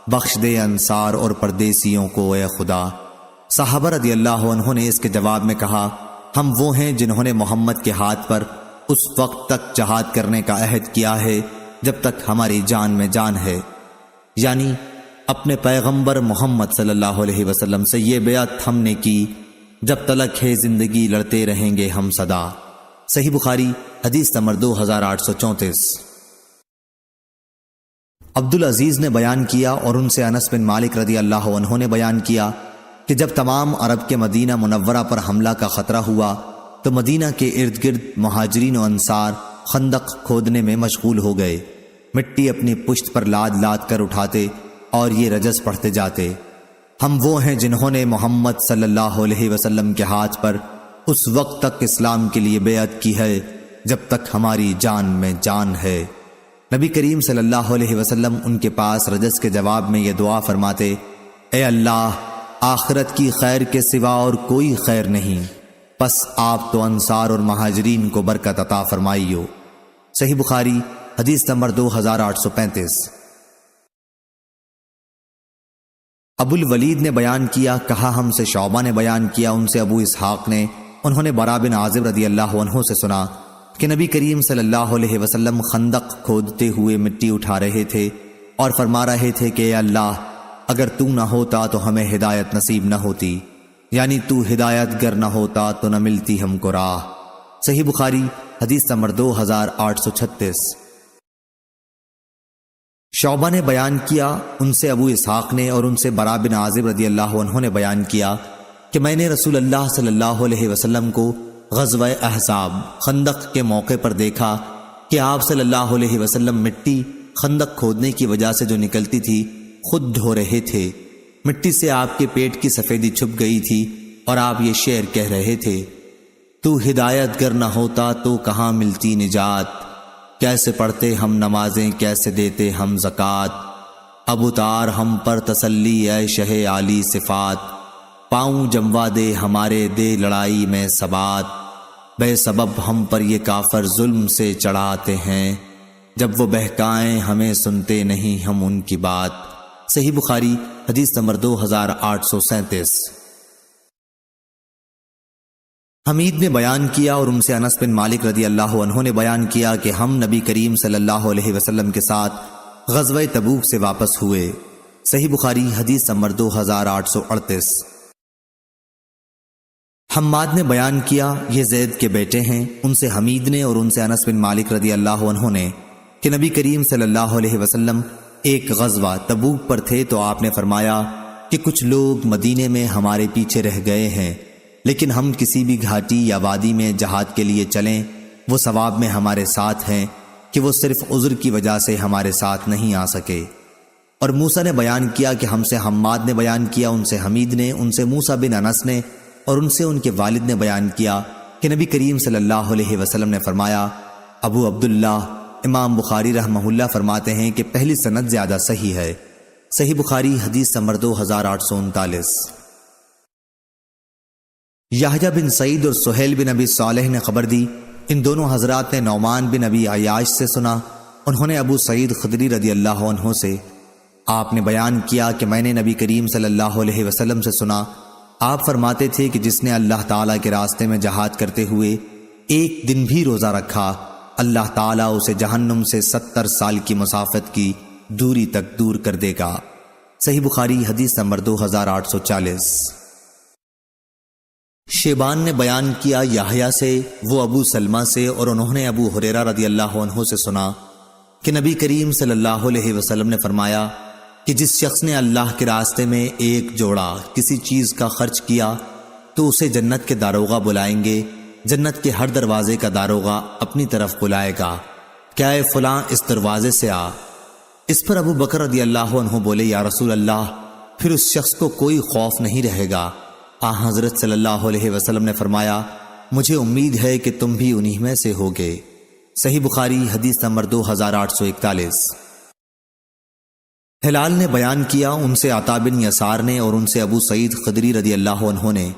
بخش دے انصار اور پردیسیوں کو اے خدا۔ صحابہ رضی اللہ عنہ نے اس کے جواب میں کہا، ہم وہ ہیں جنہوں نے محمد کے ہاتھ پر اس وقت تک جہاد کرنے کا عہد کیا ہے جب تک ہماری جان میں جان ہے، یعنی اپنے پیغمبر محمد صلی اللہ علیہ وسلم سے یہ بیعت ہم نے کی، جب تلک ہے زندگی لڑتے رہیں گے ہم صدا۔ صحیح بخاری حدیث نمبر 2834۔ عبدالعزیز نے بیان کیا اور ان سے انس بن مالک رضی اللہ عنہ نے بیان کیا کہ جب تمام عرب کے مدینہ منورہ پر حملہ کا خطرہ ہوا تو مدینہ کے ارد گرد مہاجرین و انصار خندق کھودنے میں مشغول ہو گئے، مٹی اپنی پشت پر لاد لاد کر اٹھاتے اور یہ رجز پڑھتے جاتے، ہم وہ ہیں جنہوں نے محمد صلی اللہ علیہ وسلم کے ہاتھ پر اس وقت تک اسلام کے لیے بیعت کی ہے جب تک ہماری جان میں جان ہے۔ نبی کریم صلی اللہ علیہ وسلم ان کے پاس رجز کے جواب میں یہ دعا فرماتے، اے اللہ، آخرت کی خیر کے سوا اور کوئی خیر نہیں، پس آپ تو انصار اور مہاجرین کو برکت عطا فرمائیو۔ صحیح بخاری حدیث نمبر 2835۔ ابو الولید نے بیان کیا، کہا ہم سے شعبہ نے بیان کیا، ان سے ابو اسحاق نے، انہوں نے برا بن عازب رضی اللہ عنہ سے سنا کہ نبی کریم صلی اللہ علیہ وسلم خندق کھودتے ہوئے مٹی اٹھا رہے تھے اور فرما رہے تھے کہ اے اللہ، اگر تو نہ ہوتا تو ہمیں ہدایت نصیب نہ ہوتی، یعنی تو ہدایت گر نہ ہوتا تو نہ ملتی ہم کو راہ۔ صحیح بخاری حدیث نمبر 2836۔ شعبہ نے بیان کیا، ان سے ابو اسحاق نے اور ان سے برا بن عازب رضی اللہ عنہ نے بیان کیا کہ میں نے رسول اللہ صلی اللہ علیہ وسلم کو غزوہ احزاب خندق کے موقع پر دیکھا کہ آپ صلی اللہ علیہ وسلم مٹی خندق کھودنے کی وجہ سے جو نکلتی تھی خود دھو رہے تھے، مٹی سے آپ کے پیٹ کی سفیدی چھپ گئی تھی اور آپ یہ شعر کہہ رہے تھے، تو ہدایت گر نہ ہوتا تو کہاں ملتی نجات، کیسے پڑھتے ہم نمازیں کیسے دیتے ہم زکوٰۃ، اب اتار ہم پر تسلی اے شہ عالی صفات، پاؤں جموا دے ہمارے دے لڑائی میں ثبات، بے سبب ہم پر یہ کافر ظلم سے چڑھاتے ہیں، جب وہ بہکائیں ہمیں سنتے نہیں ہم ان کی بات۔ صحیح بخاری حدیث نمبر 2837۔ حمید نے بیان کیا اور ان سے انس بن مالک رضی اللہ عنہ نے بیان کیا کہ ہم نبی کریم صلی اللہ علیہ وسلم کے ساتھ غزوہ تبوک سے واپس ہوئے۔ صحیح بخاری حدیث نمبر 2838۔ حماد نے بیان کیا، یہ زید کے بیٹے ہیں، ان سے حمید نے اور ان سے انس بن مالک رضی اللہ عنہ نے کہ نبی کریم صلی اللہ علیہ وسلم ایک غزوہ تبوک پر تھے تو آپ نے فرمایا کہ کچھ لوگ مدینے میں ہمارے پیچھے رہ گئے ہیں، لیکن ہم کسی بھی گھاٹی یا وادی میں جہاد کے لیے چلیں وہ ثواب میں ہمارے ساتھ ہیں کہ وہ صرف عذر کی وجہ سے ہمارے ساتھ نہیں آ سکے۔ اور موسیٰ نے بیان کیا کہ ہم سے حماد نے بیان کیا، ان سے حمید نے، ان سے موسیٰ بن انس نے اور ان سے ان کے والد نے بیان کیا کہ نبی کریم صلی اللہ علیہ وسلم نے فرمایا۔ ابو عبداللہ امام بخاری رحمہ اللہ فرماتے ہیں کہ پہلی سند زیادہ صحیح ہے۔ صحیح بخاری حدیث نمبر 2839۔ یحییٰ بن سعید اور سہیل بن ابی صالح نے خبر دی، ان دونوں حضرات نے نعمان بن ابی عیاش سے سنا، انہوں نے ابو سعید خدری رضی اللہ عنہ سے، آپ نے بیان کیا کہ میں نے نبی کریم صلی اللہ علیہ وسلم سے سنا، آپ فرماتے تھے کہ جس نے اللہ تعالیٰ کے راستے میں جہاد کرتے ہوئے ایک دن بھی روزہ رکھا، اللہ تعالیٰ اسے جہنم سے 70 سال کی مسافت کی دوری تک دور کر دے گا۔ صحیح بخاری حدیث نمبر 2840۔ شیبان نے بیان کیا یحییٰ سے، وہ ابو سلمہ سے اور انہوں نے ابو ہریرہ رضی اللہ عنہ سے سنا کہ نبی کریم صلی اللہ علیہ وسلم نے فرمایا کہ جس شخص نے اللہ کے راستے میں ایک جوڑا کسی چیز کا خرچ کیا تو اسے جنت کے داروغہ بلائیں گے، جنت کے ہر دروازے کا داروغہ اپنی طرف بلائے گا، کیا اے فلاں اس دروازے سے آ۔ اس پر ابو بکر رضی اللہ عنہ بولے، یا رسول اللہ، پھر اس شخص کو کوئی خوف نہیں رہے گا۔ حضرت صلی اللہ علیہ وسلم نے فرمایا، مجھے امید ہے کہ تم بھی انہی میں سے ہوگے۔ صحیح بخاری حدیث نمبر 2841۔ ہلال نے بیان کیا، ان سے عطا بن یسار نے اور ان سے ابو سعید خدری رضی اللہ عنہ نے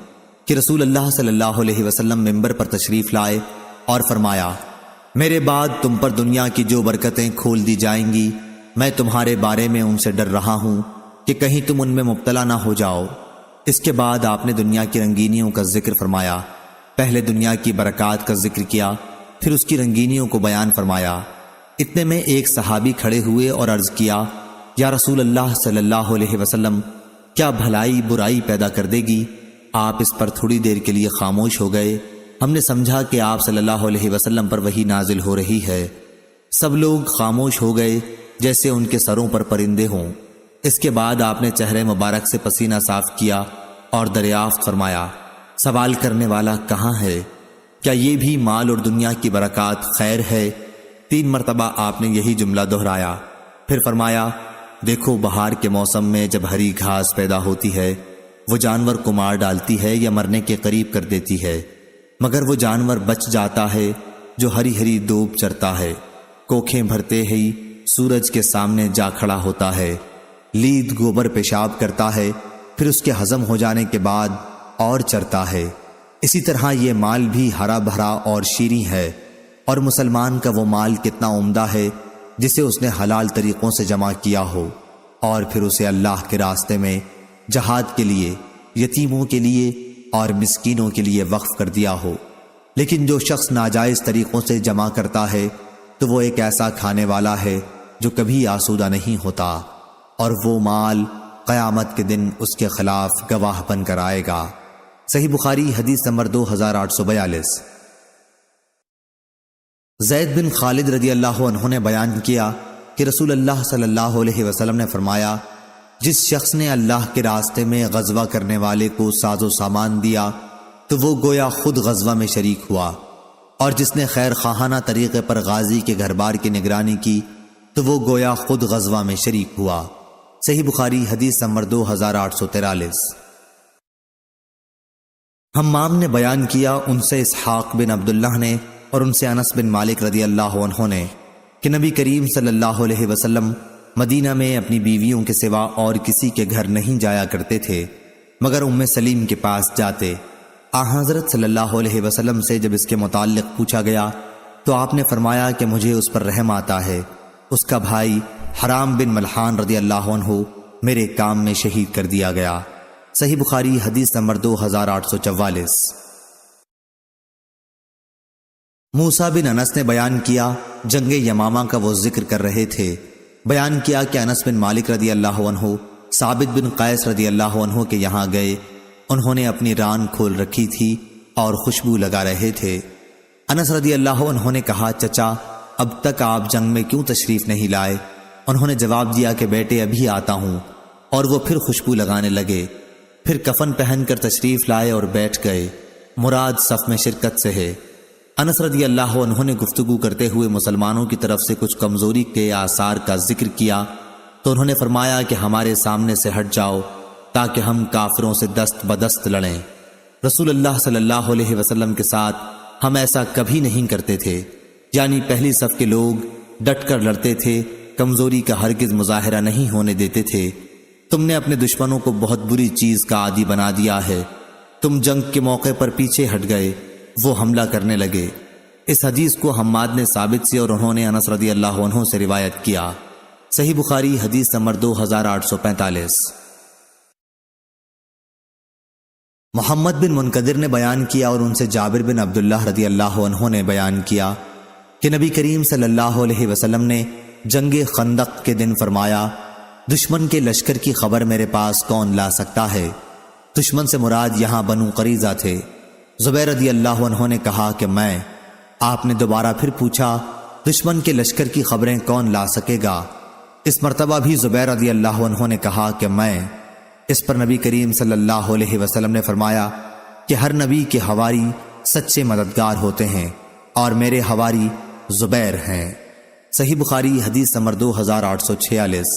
کہ رسول اللہ صلی اللہ علیہ وسلم منبر پر تشریف لائے اور فرمایا، میرے بعد تم پر دنیا کی جو برکتیں کھول دی جائیں گی، میں تمہارے بارے میں ان سے ڈر رہا ہوں کہ کہیں تم ان میں مبتلا نہ ہو جاؤ۔ اس کے بعد آپ نے دنیا کی رنگینیوں کا ذکر فرمایا، پہلے دنیا کی برکات کا ذکر کیا، پھر اس کی رنگینیوں کو بیان فرمایا۔ اتنے میں ایک صحابی کھڑے ہوئے اور عرض کیا، یا رسول اللہ صلی اللہ علیہ وسلم، کیا بھلائی برائی پیدا کر دے گی؟ آپ اس پر تھوڑی دیر کے لیے خاموش ہو گئے، ہم نے سمجھا کہ آپ صلی اللہ علیہ وسلم پر وحی نازل ہو رہی ہے۔ سب لوگ خاموش ہو گئے جیسے ان کے سروں پر پرندے ہوں۔ اس کے بعد آپ نے چہرے مبارک سے پسینہ صاف کیا اور دریافت فرمایا، سوال کرنے والا کہاں ہے؟ کیا یہ بھی مال اور دنیا کی برکات خیر ہے؟ 3 مرتبہ آپ نے یہی جملہ دہرایا، پھر فرمایا، دیکھو بہار کے موسم میں جب ہری گھاس پیدا ہوتی ہے وہ جانور کو مار ڈالتی ہے یا مرنے کے قریب کر دیتی ہے، مگر وہ جانور بچ جاتا ہے جو ہری ہری دوب چرتا ہے، کوکھیں بھرتے ہی سورج کے سامنے جا کھڑا ہوتا ہے، لید گوبر پیشاب کرتا ہے، پھر اس کے ہضم ہو جانے کے بعد اور چرتا ہے۔ اسی طرح یہ مال بھی ہرا بھرا اور شیریں ہے، اور مسلمان کا وہ مال کتنا عمدہ ہے جسے اس نے حلال طریقوں سے جمع کیا ہو اور پھر اسے اللہ کے راستے میں جہاد کے لیے، یتیموں کے لیے اور مسکینوں کے لیے وقف کر دیا ہو۔ لیکن جو شخص ناجائز طریقوں سے جمع کرتا ہے تو وہ ایک ایسا کھانے والا ہے جو کبھی آسودہ نہیں ہوتا، اور وہ مال قیامت کے دن اس کے خلاف گواہ بن کر آئے گا۔ صحیح بخاری حدیث نمبر 2842۔ زید بن خالد رضی اللہ عنہ نے بیان کیا کہ رسول اللہ صلی اللہ علیہ وسلم نے فرمایا، جس شخص نے اللہ کے راستے میں غزوہ کرنے والے کو ساز و سامان دیا تو وہ گویا خود غزوہ میں شریک ہوا، اور جس نے خیر خواہانہ طریقے پر غازی کے گھر بار کی نگرانی کی تو وہ گویا خود غزوہ میں شریک ہوا۔ صحیح بخاری حدیث نمبر 2843۔ حمام نے بیان کیا، ان سے اسحاق بن عبداللہ نے اور ان سے انس بن مالک رضی اللہ عنہ نے کہ نبی کریم صلی اللہ علیہ وسلم مدینہ میں اپنی بیویوں کے سوا اور کسی کے گھر نہیں جایا کرتے تھے مگر ام سلیم کے پاس جاتے، حضرت صلی اللہ علیہ وسلم سے جب اس کے متعلق پوچھا گیا تو آپ نے فرمایا کہ مجھے اس پر رحم آتا ہے، اس کا بھائی حرام بن ملحان رضی اللہ عنہ میرے کام میں شہید کر دیا گیا۔ صحیح بخاری حدیث نمبر 2844۔ موسیٰ بن انس نے بیان کیا، جنگ یمامہ کا وہ ذکر کر رہے تھے، بیان کیا کہ انس بن مالک رضی اللہ عنہ ثابت بن قیس رضی اللہ عنہ کے یہاں گئے، انہوں نے اپنی ران کھول رکھی تھی اور خوشبو لگا رہے تھے۔ انس رضی اللہ عنہ نے کہا، چچا اب تک آپ جنگ میں کیوں تشریف نہیں لائے؟ انہوں نے جواب دیا کہ بیٹے ابھی آتا ہوں، اور وہ پھر خوشبو لگانے لگے، پھر کفن پہن کر تشریف لائے اور بیٹھ گئے، مراد صف میں شرکت سے ہے۔ انس رضی اللہ عنہ نے گفتگو کرتے ہوئے مسلمانوں کی طرف سے کچھ کمزوری کے آثار کا ذکر کیا تو انہوں نے فرمایا کہ ہمارے سامنے سے ہٹ جاؤ تاکہ ہم کافروں سے دست بدست لڑیں۔ رسول اللہ صلی اللہ علیہ وسلم کے ساتھ ہم ایسا کبھی نہیں کرتے تھے، یعنی پہلی صف کے لوگ ڈٹ کر لڑتے تھے، کمزوری کا ہرگز مظاہرہ نہیں ہونے دیتے تھے۔ تم نے اپنے دشمنوں کو بہت بری چیز کا عادی بنا دیا ہے، تم جنگ کے موقع پر پیچھے ہٹ گئے، وہ حملہ کرنے لگے۔ اس حدیث کو حماد نے ثابت سے اور انہوں نے انس رضی اللہ عنہ سے روایت کیا۔ صحیح بخاری حدیث نمبر 2845۔ محمد بن منقدر نے بیان کیا اور ان سے جابر بن عبداللہ رضی اللہ عنہ نے بیان کیا کہ نبی کریم صلی اللہ علیہ وسلم نے جنگ خندق کے دن فرمایا، دشمن کے لشکر کی خبر میرے پاس کون لا سکتا ہے؟ دشمن سے مراد یہاں بنو قریظہ تھے۔ زبیر رضی اللہ عنہ نے کہا کہ میں۔ آپ نے دوبارہ پھر پوچھا، دشمن کے لشکر کی خبریں کون لا سکے گا؟ اس مرتبہ بھی زبیر رضی اللہ عنہ نے کہا کہ میں۔ اس پر نبی کریم صلی اللہ علیہ وسلم نے فرمایا کہ ہر نبی کے حواری سچے مددگار ہوتے ہیں اور میرے حواری زبیر ہیں۔ صحیح بخاری حدیث نمبر 2846۔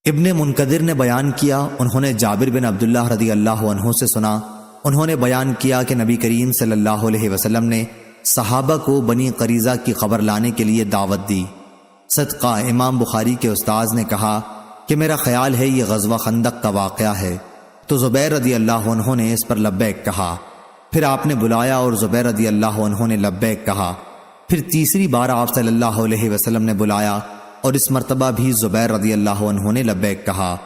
ابن منقدر نے بیان کیا، انہوں نے جابر بن عبداللہ رضی اللہ عنہ سے سنا، انہوں نے بیان کیا کہ نبی کریم صلی اللہ علیہ وسلم نے صحابہ کو بنی قریظہ کی خبر لانے کے لیے دعوت دی۔ صدقہ امام بخاری کے استاذ نے کہا کہ میرا خیال ہے یہ غزوہ خندق کا واقعہ ہے، تو زبیر رضی اللہ عنہ نے اس پر لبیک کہا۔ پھر آپ نے بلایا اور زبیر رضی اللہ عنہ نے لبیک کہا۔ پھر تیسری بار آپ صلی اللہ علیہ وسلم نے بلایا اور اس مرتبہ بھی زبیر رضی اللہ عنہ نے لبیک کہا۔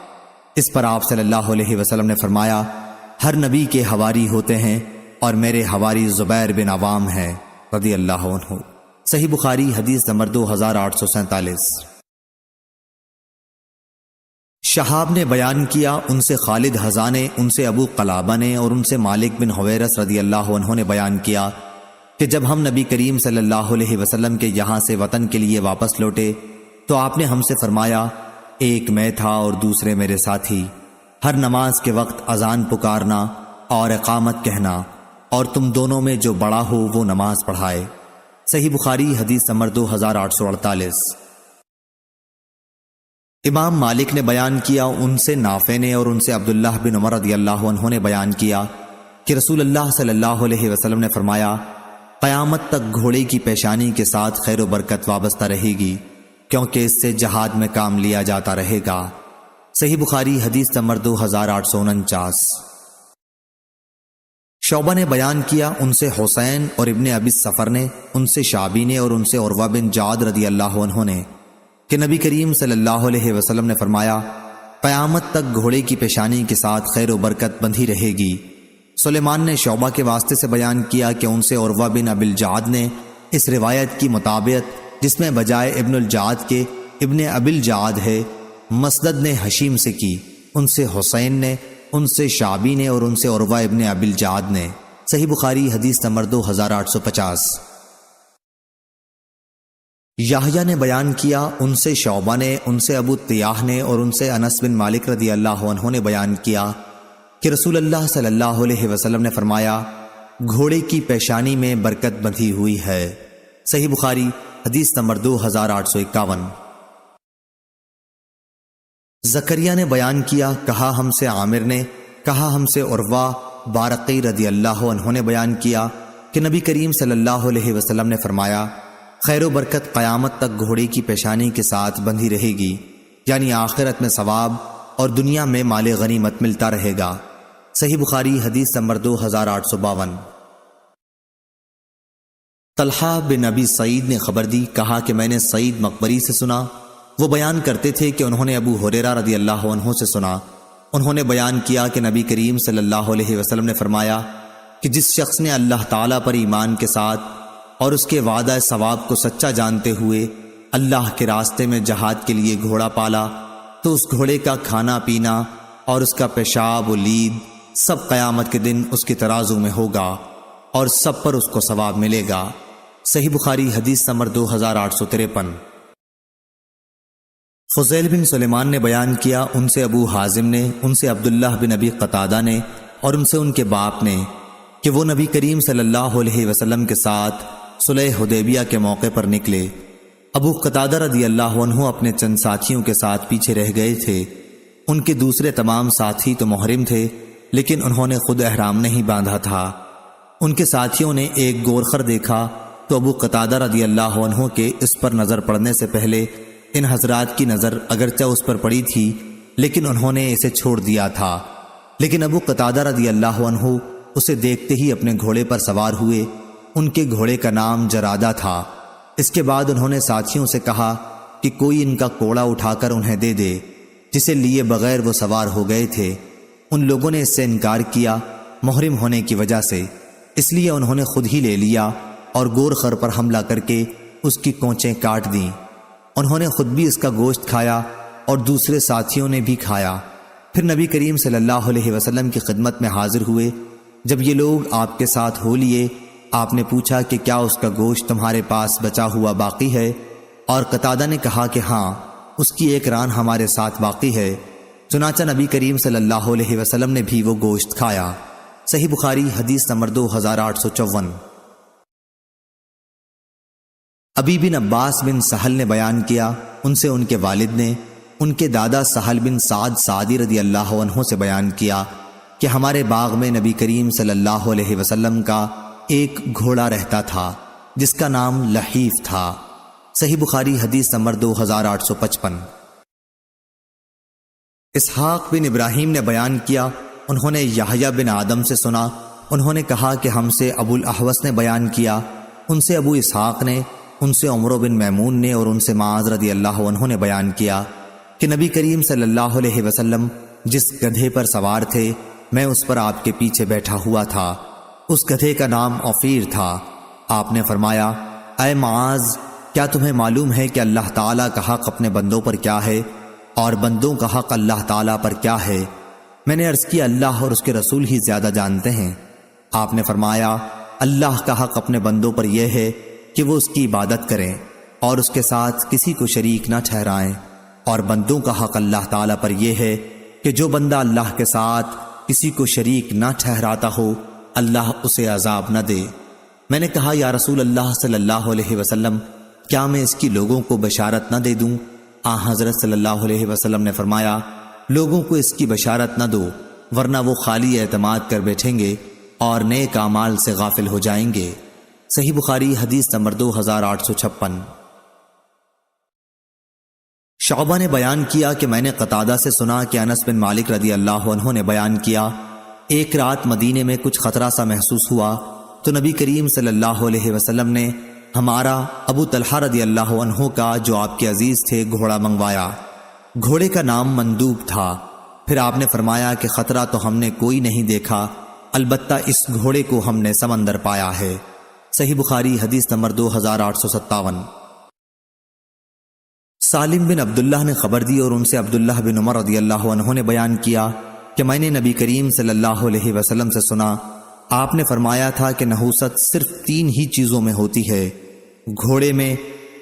اس پر آپ صلی اللہ علیہ وسلم نے فرمایا، ہر نبی کے حواری ہوتے ہیں اور میرے حواری زبیر بن عوام ہیں رضی اللہ عنہ۔ صحیح بخاری حدیث نمبر 2847۔ شہاب نے بیان کیا، ان سے خالد حذا نے، ان سے ابو قلابہ نے اور ان سے مالک بن حویرث رضی اللہ عنہ نے بیان کیا کہ جب ہم نبی کریم صلی اللہ علیہ وسلم کے یہاں سے وطن کے لیے واپس لوٹے تو آپ نے ہم سے فرمایا، ایک میں تھا اور دوسرے میرے ساتھی، ہر نماز کے وقت اذان پکارنا اور اقامت کہنا، اور تم دونوں میں جو بڑا ہو وہ نماز پڑھائے۔ صحیح بخاری حدیث نمبر 2848۔ امام مالک نے بیان کیا، ان سے نافع نے اور ان سے عبداللہ بن عمر رضی اللہ عنہ نے بیان کیا کہ رسول اللہ صلی اللہ علیہ وسلم نے فرمایا، قیامت تک گھوڑے کی پیشانی کے ساتھ خیر و برکت وابستہ رہے گی، کیونکہ اس سے جہاد میں کام لیا جاتا رہے گا۔ صحیح بخاری حدیث نمبر 2849۔ شعبہ نے بیان کیا، ان سے حسین اور ابن ابی السفر نے، ان سے شعبی نے اور ان سے عروہ بن جعد رضی اللہ عنہ نے کہ نبی کریم صلی اللہ علیہ وسلم نے فرمایا، قیامت تک گھوڑے کی پیشانی کے ساتھ خیر و برکت بندھی رہے گی۔ سلیمان نے شعبہ کے واسطے سے بیان کیا کہ ان سے عروہ بن ابی الجعد نے اس روایت کی مطابقت جس میں بجائے ابن الجعد کے ابن ابی الجعد ہے، مسدد نے حشیم سے کی، ان سے حسین نے، ان سے شعبی نے اور ان سے عروہ ابن ابی الجعد نے۔ صحیح بخاری حدیث نمبر 2850۔ یحییٰ نے بیان کیا، ان سے شعبہ نے، ان سے ابو طیاح نے اور ان سے انس بن مالک رضی اللہ عنہ نے بیان کیا کہ رسول اللہ صلی اللہ علیہ وسلم نے فرمایا، گھوڑے کی پیشانی میں برکت بندھی ہوئی ہے۔ صحیح بخاری حدیث نمبر 2851۔ زکریا نے بیان کیا، کہا ہم سے عامر نے، کہا ہم سے عروہ بارقی رضی اللہ عنہ نے بیان کیا کہ نبی کریم صلی اللہ علیہ وسلم نے فرمایا، خیر و برکت قیامت تک گھوڑے کی پیشانی کے ساتھ بندھی رہے گی، یعنی آخرت میں ثواب اور دنیا میں مال غنیمت ملتا رہے گا۔ صحیح بخاری حدیث نمبر 2852۔ طلحہ بن ابی سعید نے خبر دی، کہا کہ میں نے سعید مقبری سے سنا، وہ بیان کرتے تھے کہ انہوں نے ابو ہریرہ رضی اللہ عنہ سے سنا، انہوں نے بیان کیا کہ نبی کریم صلی اللہ علیہ وسلم نے فرمایا کہ جس شخص نے اللہ تعالیٰ پر ایمان کے ساتھ اور اس کے وعدہ ثواب کو سچا جانتے ہوئے اللہ کے راستے میں جہاد کے لیے گھوڑا پالا، تو اس گھوڑے کا کھانا پینا اور اس کا پیشاب و لید سب قیامت کے دن اس کے ترازو میں ہوگا اور سب پر اس کو ثواب ملے گا۔ صحیح بخاری حدیث نمبر 2853۔ فضیل بن سلیمان نے بیان کیا، ان سے ابو حازم نے، ان سے عبداللہ بن ابی قتادہ نے اور ان سے ان کے باپ نے کہ وہ نبی کریم صلی اللہ علیہ وسلم کے ساتھ صلح حدیبیہ کے موقع پر نکلے۔ ابو قتادہ رضی اللہ عنہ اپنے چند ساتھیوں کے ساتھ پیچھے رہ گئے تھے، ان کے دوسرے تمام ساتھی تو محرم تھے لیکن انہوں نے خود احرام نہیں باندھا تھا۔ ان کے ساتھیوں نے ایک گورخر دیکھا تو ابو قتادہ رضی اللہ عنہ کے اس پر نظر پڑنے سے پہلے ان حضرات کی نظر اگرچہ اس پر پڑی تھی لیکن انہوں نے اسے چھوڑ دیا تھا، لیکن ابو قتادہ رضی اللہ عنہ اسے دیکھتے ہی اپنے گھوڑے پر سوار ہوئے۔ ان کے گھوڑے کا نام جرادہ تھا۔ اس کے بعد انہوں نے ساتھیوں سے کہا کہ کوئی ان کا کوڑا اٹھا کر انہیں دے دے، جسے لیے بغیر وہ سوار ہو گئے تھے۔ ان لوگوں نے اس سے انکار کیا محرم ہونے کی وجہ سے، اس لیے انہوں نے خود ہی لے لیا اور گورخر پر حملہ کر کے اس کی کونچیں کاٹ دیں۔ انہوں نے خود بھی اس کا گوشت کھایا اور دوسرے ساتھیوں نے بھی کھایا۔ پھر نبی کریم صلی اللہ علیہ وسلم کی خدمت میں حاضر ہوئے۔ جب یہ لوگ آپ کے ساتھ ہو لیے، آپ نے پوچھا کہ کیا اس کا گوشت تمہارے پاس بچا ہوا باقی ہے؟ اور قتادہ نے کہا کہ ہاں، اس کی ایک ران ہمارے ساتھ باقی ہے۔ چنانچہ نبی کریم صلی اللہ علیہ وسلم نے بھی وہ گوشت کھایا۔ صحیح بخاری حدیث نمبر 2854۔ ابی بن عباس بن سہل نے بیان کیا، ان سے ان کے والد نے ان کے دادا سہل بن سعد سعدی رضی اللہ عنہ سے بیان کیا کہ ہمارے باغ میں نبی کریم صلی اللہ علیہ وسلم کا ایک گھوڑا رہتا تھا جس کا نام لحیف تھا۔ صحیح بخاری حدیث نمبر 2855۔ اسحاق بن ابراہیم نے بیان کیا، انہوں نے یحییٰ بن آدم سے سنا، انہوں نے کہا کہ ہم سے ابو الاحوص نے بیان کیا، ان سے ابو اسحاق نے، ان سے عمر بن میمون نے اور ان سے معاذ رضی اللہ عنہ نے بیان کیا کہ نبی کریم صلی اللہ علیہ وسلم جس گدھے پر سوار تھے میں اس پر آپ کے پیچھے بیٹھا ہوا تھا۔ اس گدھے کا نام عفیر تھا۔ آپ نے فرمایا، اے معاذ، کیا تمہیں معلوم ہے کہ اللہ تعالیٰ کا حق اپنے بندوں پر کیا ہے اور بندوں کا حق اللہ تعالیٰ پر کیا ہے؟ میں نے عرض کیا، اللہ اور اس کے رسول ہی زیادہ جانتے ہیں۔ آپ نے فرمایا، اللہ کا حق اپنے بندوں پر یہ ہے کہ وہ اس کی عبادت کریں اور اس کے ساتھ کسی کو شریک نہ ٹھہرائیں، اور بندوں کا حق اللہ تعالیٰ پر یہ ہے کہ جو بندہ اللہ کے ساتھ کسی کو شریک نہ ٹھہراتا ہو اللہ اسے عذاب نہ دے۔ میں نے کہا، یا رسول اللہ صلی اللہ علیہ وسلم، کیا میں اس کی لوگوں کو بشارت نہ دے دوں؟ حضرت صلی اللہ علیہ وسلم نے فرمایا، لوگوں کو اس کی بشارت نہ دو ورنہ وہ خالی اعتماد کر بیٹھیں گے اور نیک اعمال سے غافل ہو جائیں گے۔ صحیح بخاری حدیث نمبر 2856۔ شعبہ نے بیان کیا کہ میں نے قتادہ سے سنا کہ انس بن مالک رضی اللہ عنہ نے بیان کیا، ایک رات مدینے میں کچھ خطرہ سا محسوس ہوا تو نبی کریم صلی اللہ علیہ وسلم نے ہمارا ابو طلحہ رضی اللہ عنہ کا جو آپ کے عزیز تھے گھوڑا منگوایا۔ گھوڑے کا نام مندوب تھا۔ پھر آپ نے فرمایا کہ خطرہ تو ہم نے کوئی نہیں دیکھا، البتہ اس گھوڑے کو ہم نے سمندر پایا ہے۔ صحیح بخاری حدیث نمبر 2857۔ سالم بن عبداللہ نے خبر دی اور ان سے عبداللہ بن عمر رضی اللہ عنہ نے بیان کیا کہ میں نے نبی کریم صلی اللہ علیہ وسلم سے سنا، آپ نے فرمایا تھا کہ نحوست صرف 3 ہی چیزوں میں ہوتی ہے، گھوڑے میں،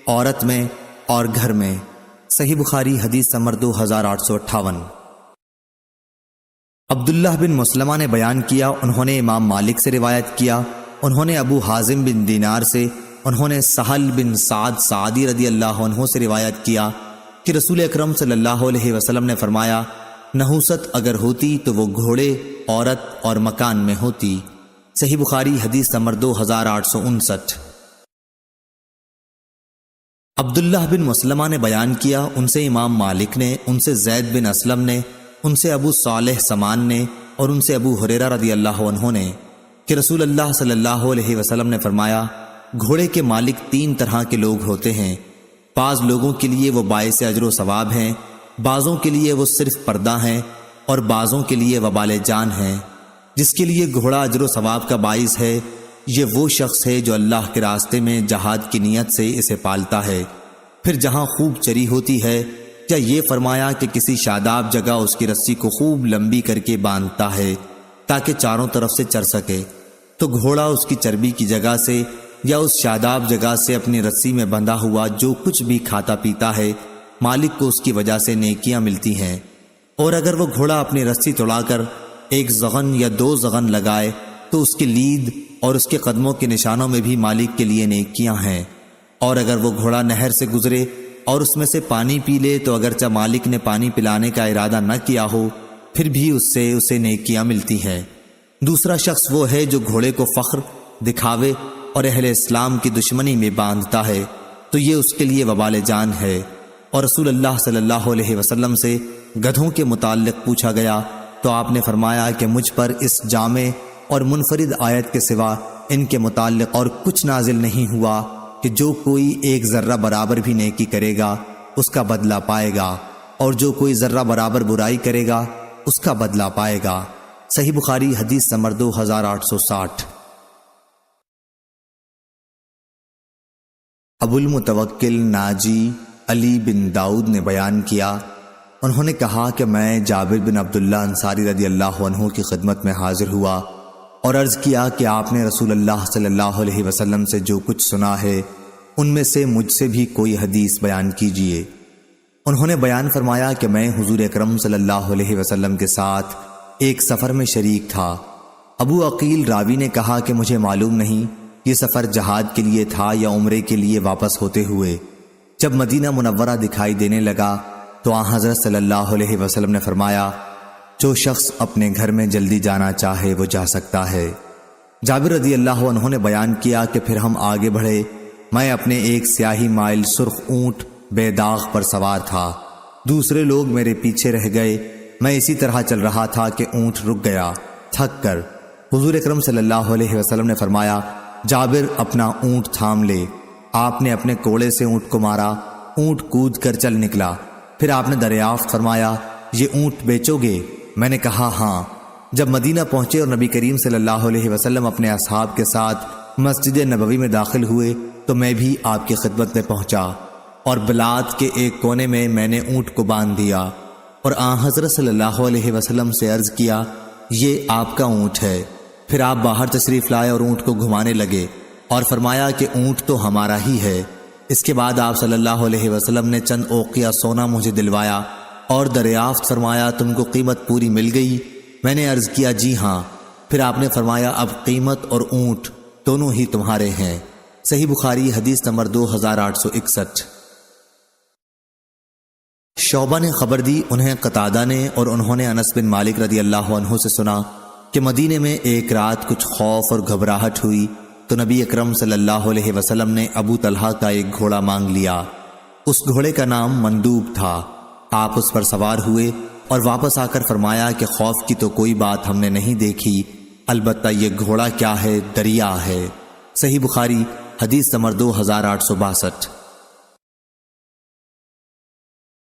عورت میں اور گھر میں۔ صحیح بخاری حدیث نمبر 2858۔ عبداللہ بن مسلمہ نے بیان کیا، انہوں نے امام مالک سے روایت کیا، انہوں نے ابو حازم بن دینار سے، انہوں نے سہل بن سعد سعدی رضی اللہ عنہ سے روایت کیا کہ رسول اکرم صلی اللہ علیہ وسلم نے فرمایا، نحوست اگر ہوتی تو وہ گھوڑے، عورت اور مکان میں ہوتی۔ صحیح بخاری حدیث نمبر 2859۔ عبداللہ بن مسلمہ نے بیان کیا، ان سے امام مالک نے، ان سے زید بن اسلم نے، ان سے ابو صالح سمان نے، اور ان سے ابو ہریرہ رضی اللہ عنہ نے کہ رسول اللہ صلی اللہ علیہ وسلم نے فرمایا، گھوڑے کے مالک 3 طرح کے لوگ ہوتے ہیں۔ بعض لوگوں کے لیے وہ باعث اجر و ثواب ہیں، بعضوں کے لیے وہ صرف پردہ ہیں، اور بعضوں کے لیے وبال جان ہیں۔ جس کے لیے گھوڑا اجر و ثواب کا باعث ہے، یہ وہ شخص ہے جو اللہ کے راستے میں جہاد کی نیت سے اسے پالتا ہے، پھر جہاں خوب چری ہوتی ہے، یا یہ فرمایا کہ کسی شاداب جگہ اس کی رسی کو خوب لمبی کر کے باندھتا ہے تاکہ چاروں طرف سے چر سکے، تو گھوڑا اس کی چربی کی جگہ سے یا اس شاداب جگہ سے اپنی رسی میں بندھا ہوا جو کچھ بھی کھاتا پیتا ہے، مالک کو اس کی وجہ سے نیکیاں ملتی ہیں۔ اور اگر وہ گھوڑا اپنی رسی توڑا کر 1 زغن یا 2 زغن لگائے تو اس کی لید اور اس کے قدموں کے نشانوں میں بھی مالک کے لیے نیکیاں ہیں۔ اور اگر وہ گھوڑا نہر سے گزرے اور اس میں سے پانی پی لے تو اگرچہ مالک نے پانی پلانے کا ارادہ نہ کیا ہو، پھر بھی اس سے اسے نیکیاں ملتی ہیں۔ دوسرا شخص وہ ہے جو گھوڑے کو فخر، دکھاوے اور اہل اسلام کی دشمنی میں باندھتا ہے، تو یہ اس کے لیے وبال جان ہے۔ اور رسول اللہ صلی اللہ علیہ وسلم سے گدھوں کے متعلق پوچھا گیا تو آپ نے فرمایا کہ مجھ پر اس جامع اور منفرد آیت کے سوا ان کے متعلق اور کچھ نازل نہیں ہوا کہ جو کوئی 1 ذرہ برابر بھی نیکی کرے گا اس کا بدلہ پائے گا، اور جو کوئی ذرہ برابر برائی کرے گا اس کا بدلہ پائے گا۔ صحیح بخاری حدیث نمبر 2860۔ ابو المتوکل ناجی علی بن داؤد نے بیان کیا، انہوں نے کہا کہ میں جابر بن عبداللہ انصاری رضی اللہ عنہ کی خدمت میں حاضر ہوا اور عرض کیا کہ آپ نے رسول اللہ صلی اللہ علیہ وسلم سے جو کچھ سنا ہے ان میں سے مجھ سے بھی کوئی حدیث بیان کیجیے۔ انہوں نے بیان فرمایا کہ میں حضور اکرم صلی اللہ علیہ وسلم کے ساتھ ایک سفر میں شریک تھا۔ ابو عقیل راوی نے کہا کہ مجھے معلوم نہیں یہ سفر جہاد کے لیے تھا یا عمرے کے لیے واپس ہوتے ہوئے۔ جب مدینہ منورہ دکھائی دینے لگا تو آن حضرت صلی اللہ علیہ وسلم نے فرمایا، جو شخص اپنے گھر میں جلدی جانا چاہے وہ جا سکتا ہے۔ جابر رضی اللہ عنہ نے بیان کیا کہ پھر ہم آگے بڑھے، میں اپنے ایک سیاہی مائل سرخ اونٹ بے داغ پر سوار تھا، دوسرے لوگ میرے پیچھے رہ گئے، میں اسی طرح چل رہا تھا کہ اونٹ رک گیا تھک کر۔ حضور اکرم صلی اللہ علیہ وسلم نے فرمایا، جابر اپنا اونٹ تھام لے۔ آپ نے اپنے کوڑے سے اونٹ کو مارا، اونٹ کود کر چل نکلا۔ پھر آپ نے دریافت فرمایا، یہ اونٹ بیچو گے؟ میں نے کہا ہاں۔ جب مدینہ پہنچے اور نبی کریم صلی اللہ علیہ وسلم اپنے اصحاب کے ساتھ مسجد نبوی میں داخل ہوئے تو میں بھی آپ کی خدمت میں پہنچا، اور بلاد کے ایک کونے میں میں نے اونٹ کو باندھ دیا اور آن حضرت صلی اللہ علیہ وسلم سے عرض کیا، یہ آپ کا اونٹ ہے۔ پھر آپ باہر تشریف لائے اور اونٹ کو گھمانے لگے اور فرمایا کہ اونٹ تو ہمارا ہی ہے۔ اس کے بعد آپ صلی اللہ علیہ وسلم نے چند اوقیہ سونا مجھے دلوایا اور دریافت فرمایا، تم کو قیمت پوری مل گئی؟ میں نے عرض کیا جی ہاں۔ پھر آپ نے فرمایا، اب قیمت اور اونٹ دونوں ہی تمہارے ہیں۔ صحیح بخاری حدیث نمبر 2861۔ شعبہ نے خبر دی، انہیں قتادہ نے، اور انہوں نے انس بن مالک رضی اللہ عنہ سے سنا کہ مدینے میں ایک رات کچھ خوف اور گھبراہٹ ہوئی تو نبی اکرم صلی اللہ علیہ وسلم نے ابو طلحہ کا ایک گھوڑا مانگ لیا۔ اس گھوڑے کا نام مندوب تھا۔ آپ اس پر سوار ہوئے اور واپس آ کر فرمایا کہ خوف کی تو کوئی بات ہم نے نہیں دیکھی، البتہ یہ گھوڑا کیا ہے، دریا ہے۔ صحیح بخاری حدیث نمبر 2862۔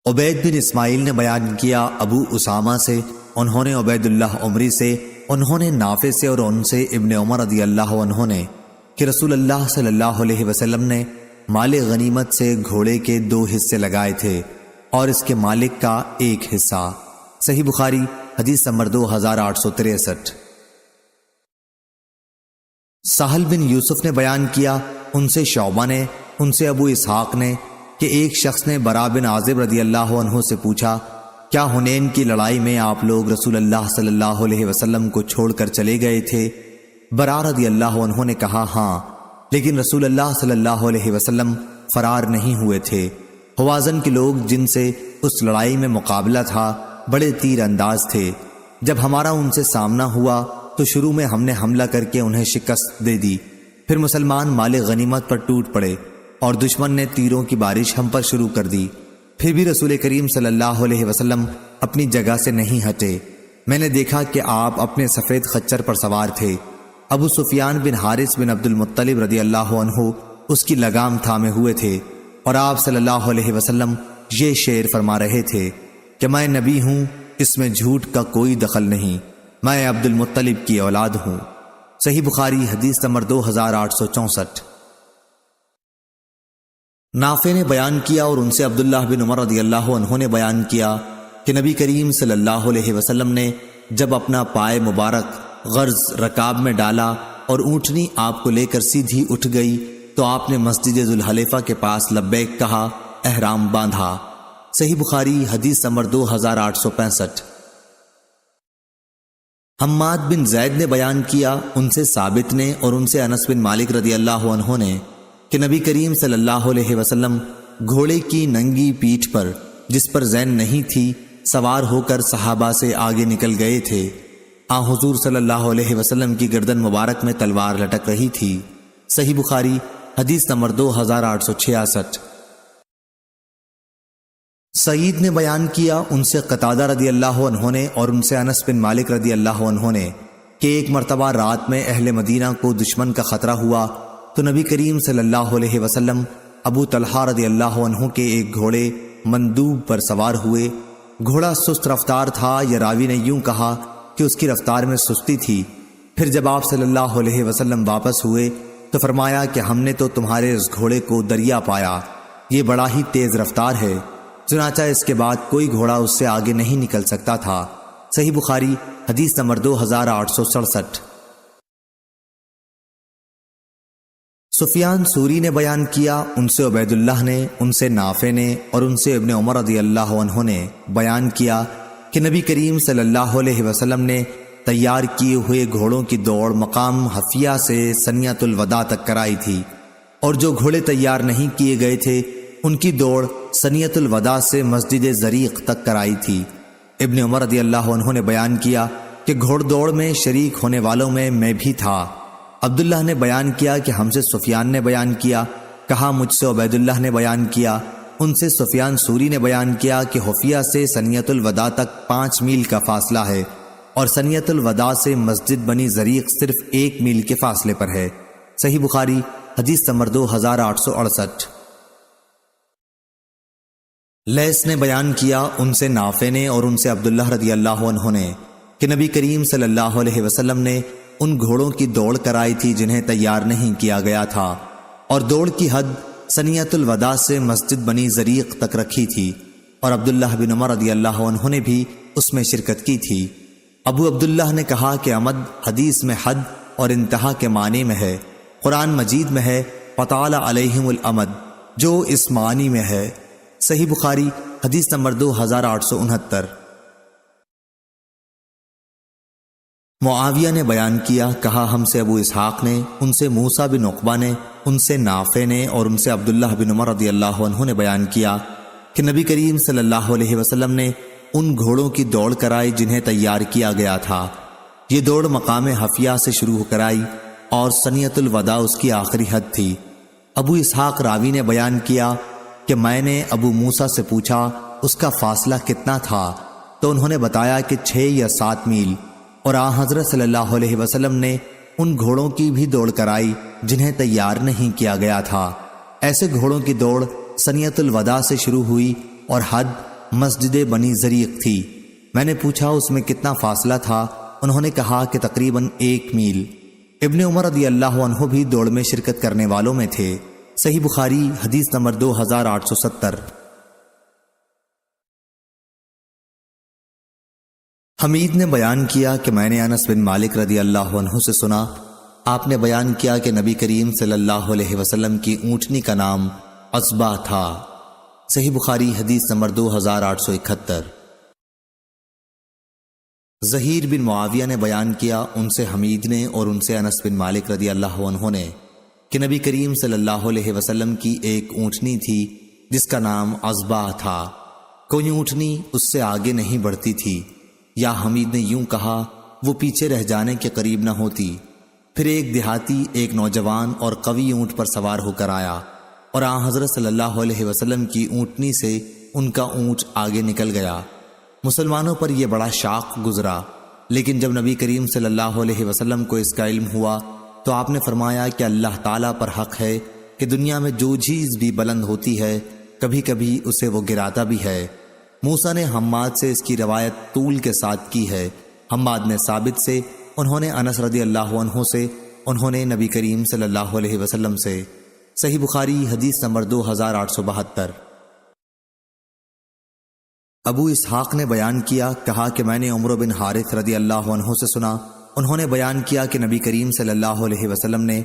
عبید بن اسماعیل نے بیان کیا ابو اسامہ سے، انہوں نے عبید اللہ عمری سے، انہوں نے نافع سے، اور ان سے ابن عمر رضی اللہ عنہ نے کہ رسول اللہ صلی اللہ علیہ وسلم نے مال غنیمت سے گھوڑے کے 2 حصے لگائے تھے اور اس کے مالک کا 1 حصہ۔ صحیح بخاری حدیث نمبر 2863۔ سہل بن یوسف نے بیان کیا، ان سے شعبہ نے، ان سے ابو اسحاق نے کہ ایک شخص نے برا بن عازب رضی اللہ عنہ سے پوچھا، کیا حنین کی لڑائی میں آپ لوگ رسول اللہ صلی اللہ علیہ وسلم کو چھوڑ کر چلے گئے تھے؟ برا رضی اللہ عنہ نے کہا ہاں، لیکن رسول اللہ صلی اللہ علیہ وسلم فرار نہیں ہوئے تھے۔ حوازن کے لوگ جن سے اس لڑائی میں مقابلہ تھا بڑے تیر انداز تھے۔ جب ہمارا ان سے سامنا ہوا تو شروع میں ہم نے حملہ کر کے انہیں شکست دے دی، پھر مسلمان مال غنیمت پر ٹوٹ پڑے اور دشمن نے تیروں کی بارش ہم پر شروع کر دی۔ پھر بھی رسول کریم صلی اللہ علیہ وسلم اپنی جگہ سے نہیں ہٹے۔ میں نے دیکھا کہ آپ اپنے سفید خچر پر سوار تھے۔ ابو سفیان بن حارث بن عبد المطلب رضی اللہ عنہ اس کی لگام تھامے ہوئے تھے، اور آپ صلی اللہ علیہ وسلم یہ شعر فرما رہے تھے کہ میں نبی ہوں، اس میں جھوٹ کا کوئی دخل نہیں، میں عبد المطلب کی اولاد ہوں۔ صحیح بخاری حدیث نمبر 2864۔ نافع نے بیان کیا اور ان سے عبداللہ بن عمر رضی اللہ عنہ نے بیان کیا کہ نبی کریم صلی اللہ علیہ وسلم نے جب اپنا پائے مبارک غرض رکاب میں ڈالا اور اونٹنی آپ کو لے کر سیدھی اٹھ گئی تو آپ نے مسجد ذوالحلیفہ کے پاس لبیک کہا، احرام باندھا۔ صحیح بخاری حدیث نمبر 2865۔ حماد بن زید نے بیان کیا، ان سے ثابت نے اور ان سے انس بن مالک رضی اللہ عنہ نے کہ نبی کریم صلی اللہ علیہ وسلم گھوڑے کی ننگی پیٹھ پر، جس پر زین نہیں تھی، سوار ہو کر صحابہ سے آگے نکل گئے تھے۔ حضور صلی اللہ علیہ وسلم کی گردن مبارک میں تلوار لٹک رہی تھی۔ صحیح بخاری حدیث نمبر 2866۔ سعید نے بیان کیا، ان سے قتادہ رضی اللہ عنہ نے اور ان سے انس بن مالک رضی اللہ عنہ نے کہ ایک مرتبہ رات میں اہل مدینہ کو دشمن کا خطرہ ہوا تو نبی کریم صلی اللہ علیہ وسلم ابو طلحہ رضی اللہ عنہ کے ایک گھوڑے مندوب پر سوار ہوئے۔ گھوڑا سست رفتار تھا، یا راوی نے یوں کہا کہ اس کی رفتار میں سستی تھی۔ پھر جب آپ صلی اللہ علیہ وسلم واپس ہوئے تو فرمایا کہ ہم نے تو تمہارے اس گھوڑے کو دریا پایا، یہ بڑا ہی تیز رفتار ہے۔ چنانچہ اس کے بعد کوئی گھوڑا اس سے آگے نہیں نکل سکتا تھا۔ صحیح بخاری حدیث نمبر 2867۔ سفیان ثوری نے بیان کیا، ان سے عبید اللہ نے، ان سے نافع نے اور ان سے ابن عمر رضی اللہ عنہ نے بیان کیا کہ نبی کریم صلی اللہ علیہ وسلم نے تیار کیے ہوئے گھوڑوں کی دوڑ مقام حفیہ سے ثنیۃ الوداع تک کرائی تھی، اور جو گھوڑے تیار نہیں کیے گئے تھے ان کی دوڑ ثنیۃ الوداع سے مسجد زریق تک کرائی تھی۔ ابن عمر رضی اللہ عنہ نے بیان کیا کہ گھوڑ دوڑ میں شریک ہونے والوں میں بھی تھا۔ عبداللہ نے بیان کیا کہ ہم سے سفیان نے بیان کیا، کہا مجھ سے عبید اللہ نے بیان کیا، ان سے سفیان ثوری نے بیان کیا کہ حفیہ سے ثنیۃ الوداع تک 5 میل کا فاصلہ ہے، اور ثنیۃ الوداع سے مسجد بنی زریق صرف 1 میل کے فاصلے پر ہے۔ صحیح بخاری حدیث نمبر 2868۔ لیث نے بیان کیا، ان سے نافع نے اور ان سے عبداللہ رضی اللہ عنہ نے کہ نبی کریم صلی اللہ علیہ وسلم نے ان گھوڑوں کی دوڑ کرائی تھی جنہیں تیار نہیں کیا گیا تھا، اور دوڑ کی حد ثنیۃ الوداع سے مسجد بنی زریق تک رکھی تھی، اور عبداللہ بن عمر رضی اللہ عنہ نے بھی اس میں شرکت کی تھی۔ ابو عبداللہ نے کہا کہ امد حدیث میں حد اور انتہا کے معنی میں ہے، قرآن مجید میں ہے فطال علیہم الامد، جو اس معنی میں ہے۔ صحیح بخاری حدیث نمبر 2869۔ معاویہ نے بیان کیا، کہا ہم سے ابو اسحاق نے، ان سے موسیٰ بن عقبہ نے، ان سے نافع نے اور ان سے عبداللہ بن عمر رضی اللہ عنہ نے بیان کیا کہ نبی کریم صلی اللہ علیہ وسلم نے ان گھوڑوں کی دوڑ کرائی جنہیں تیار کیا گیا تھا۔ یہ دوڑ مقام حفیہ سے شروع کرائی اور ثنیۃ الوداع اس کی آخری حد تھی۔ ابو اسحاق راوی نے بیان کیا کہ میں نے ابو موسیٰ سے پوچھا اس کا فاصلہ کتنا تھا، تو انہوں نے بتایا کہ 6 یا 7 میل، اور حضرت صلی اللہ علیہ وسلم نے ان گھوڑوں کی بھی دوڑ کرائی جنہیں تیار نہیں کیا گیا تھا۔ ایسے گھوڑوں کی دوڑ ثنیۃ الوداع سے شروع ہوئی اور حد مسجد بنی زریق تھی۔ میں نے پوچھا اس میں کتنا فاصلہ تھا، انہوں نے کہا کہ تقریباً 1 میل۔ ابن عمر رضی اللہ عنہ بھی دوڑ میں شرکت کرنے والوں میں تھے۔ صحیح بخاری حدیث نمبر 2870۔ حمید نے بیان کیا کہ میں نے انس بن مالک رضی اللہ عنہ سے سنا، آپ نے بیان کیا کہ نبی کریم صلی اللہ علیہ وسلم کی اونٹنی کا نام عصبہ تھا۔ صحیح بخاری حدیث نمبر 2871۔ زہیر بن معاویہ نے بیان کیا، ان سے حمید نے اور ان سے انس بن مالک رضی اللہ عنہ نے کہ نبی کریم صلی اللہ علیہ وسلم کی ایک اونٹنی تھی جس کا نام عصبہ تھا، کوئی اونٹنی اس سے آگے نہیں بڑھتی تھی، یا حمید نے یوں کہا وہ پیچھے رہ جانے کے قریب نہ ہوتی۔ پھر ایک دیہاتی ایک نوجوان اور قوی اونٹ پر سوار ہو کر آیا، اور حضرت صلی اللہ علیہ وسلم کی اونٹنی سے ان کا اونٹ آگے نکل گیا۔ مسلمانوں پر یہ بڑا شاق گزرا، لیکن جب نبی کریم صلی اللہ علیہ وسلم کو اس کا علم ہوا تو آپ نے فرمایا کہ اللہ تعالیٰ پر حق ہے کہ دنیا میں جو چیز بھی بلند ہوتی ہے کبھی کبھی اسے وہ گراتا بھی ہے۔ موسیٰ نے حماد سے اس کی روایت طول کے ساتھ کی ہے۔ حماد نے ثابت سے، انہوں نے انس رضی اللہ عنہ سے، انہوں نے نبی کریم صلی اللہ علیہ وسلم سے۔ صحیح بخاری حدیث نمبر 2872۔ ابو اسحاق نے بیان کیا، کہا کہ میں نے عمرو بن حارث رضی اللہ عنہ سے سنا، انہوں نے بیان کیا کہ نبی کریم صلی اللہ علیہ وسلم نے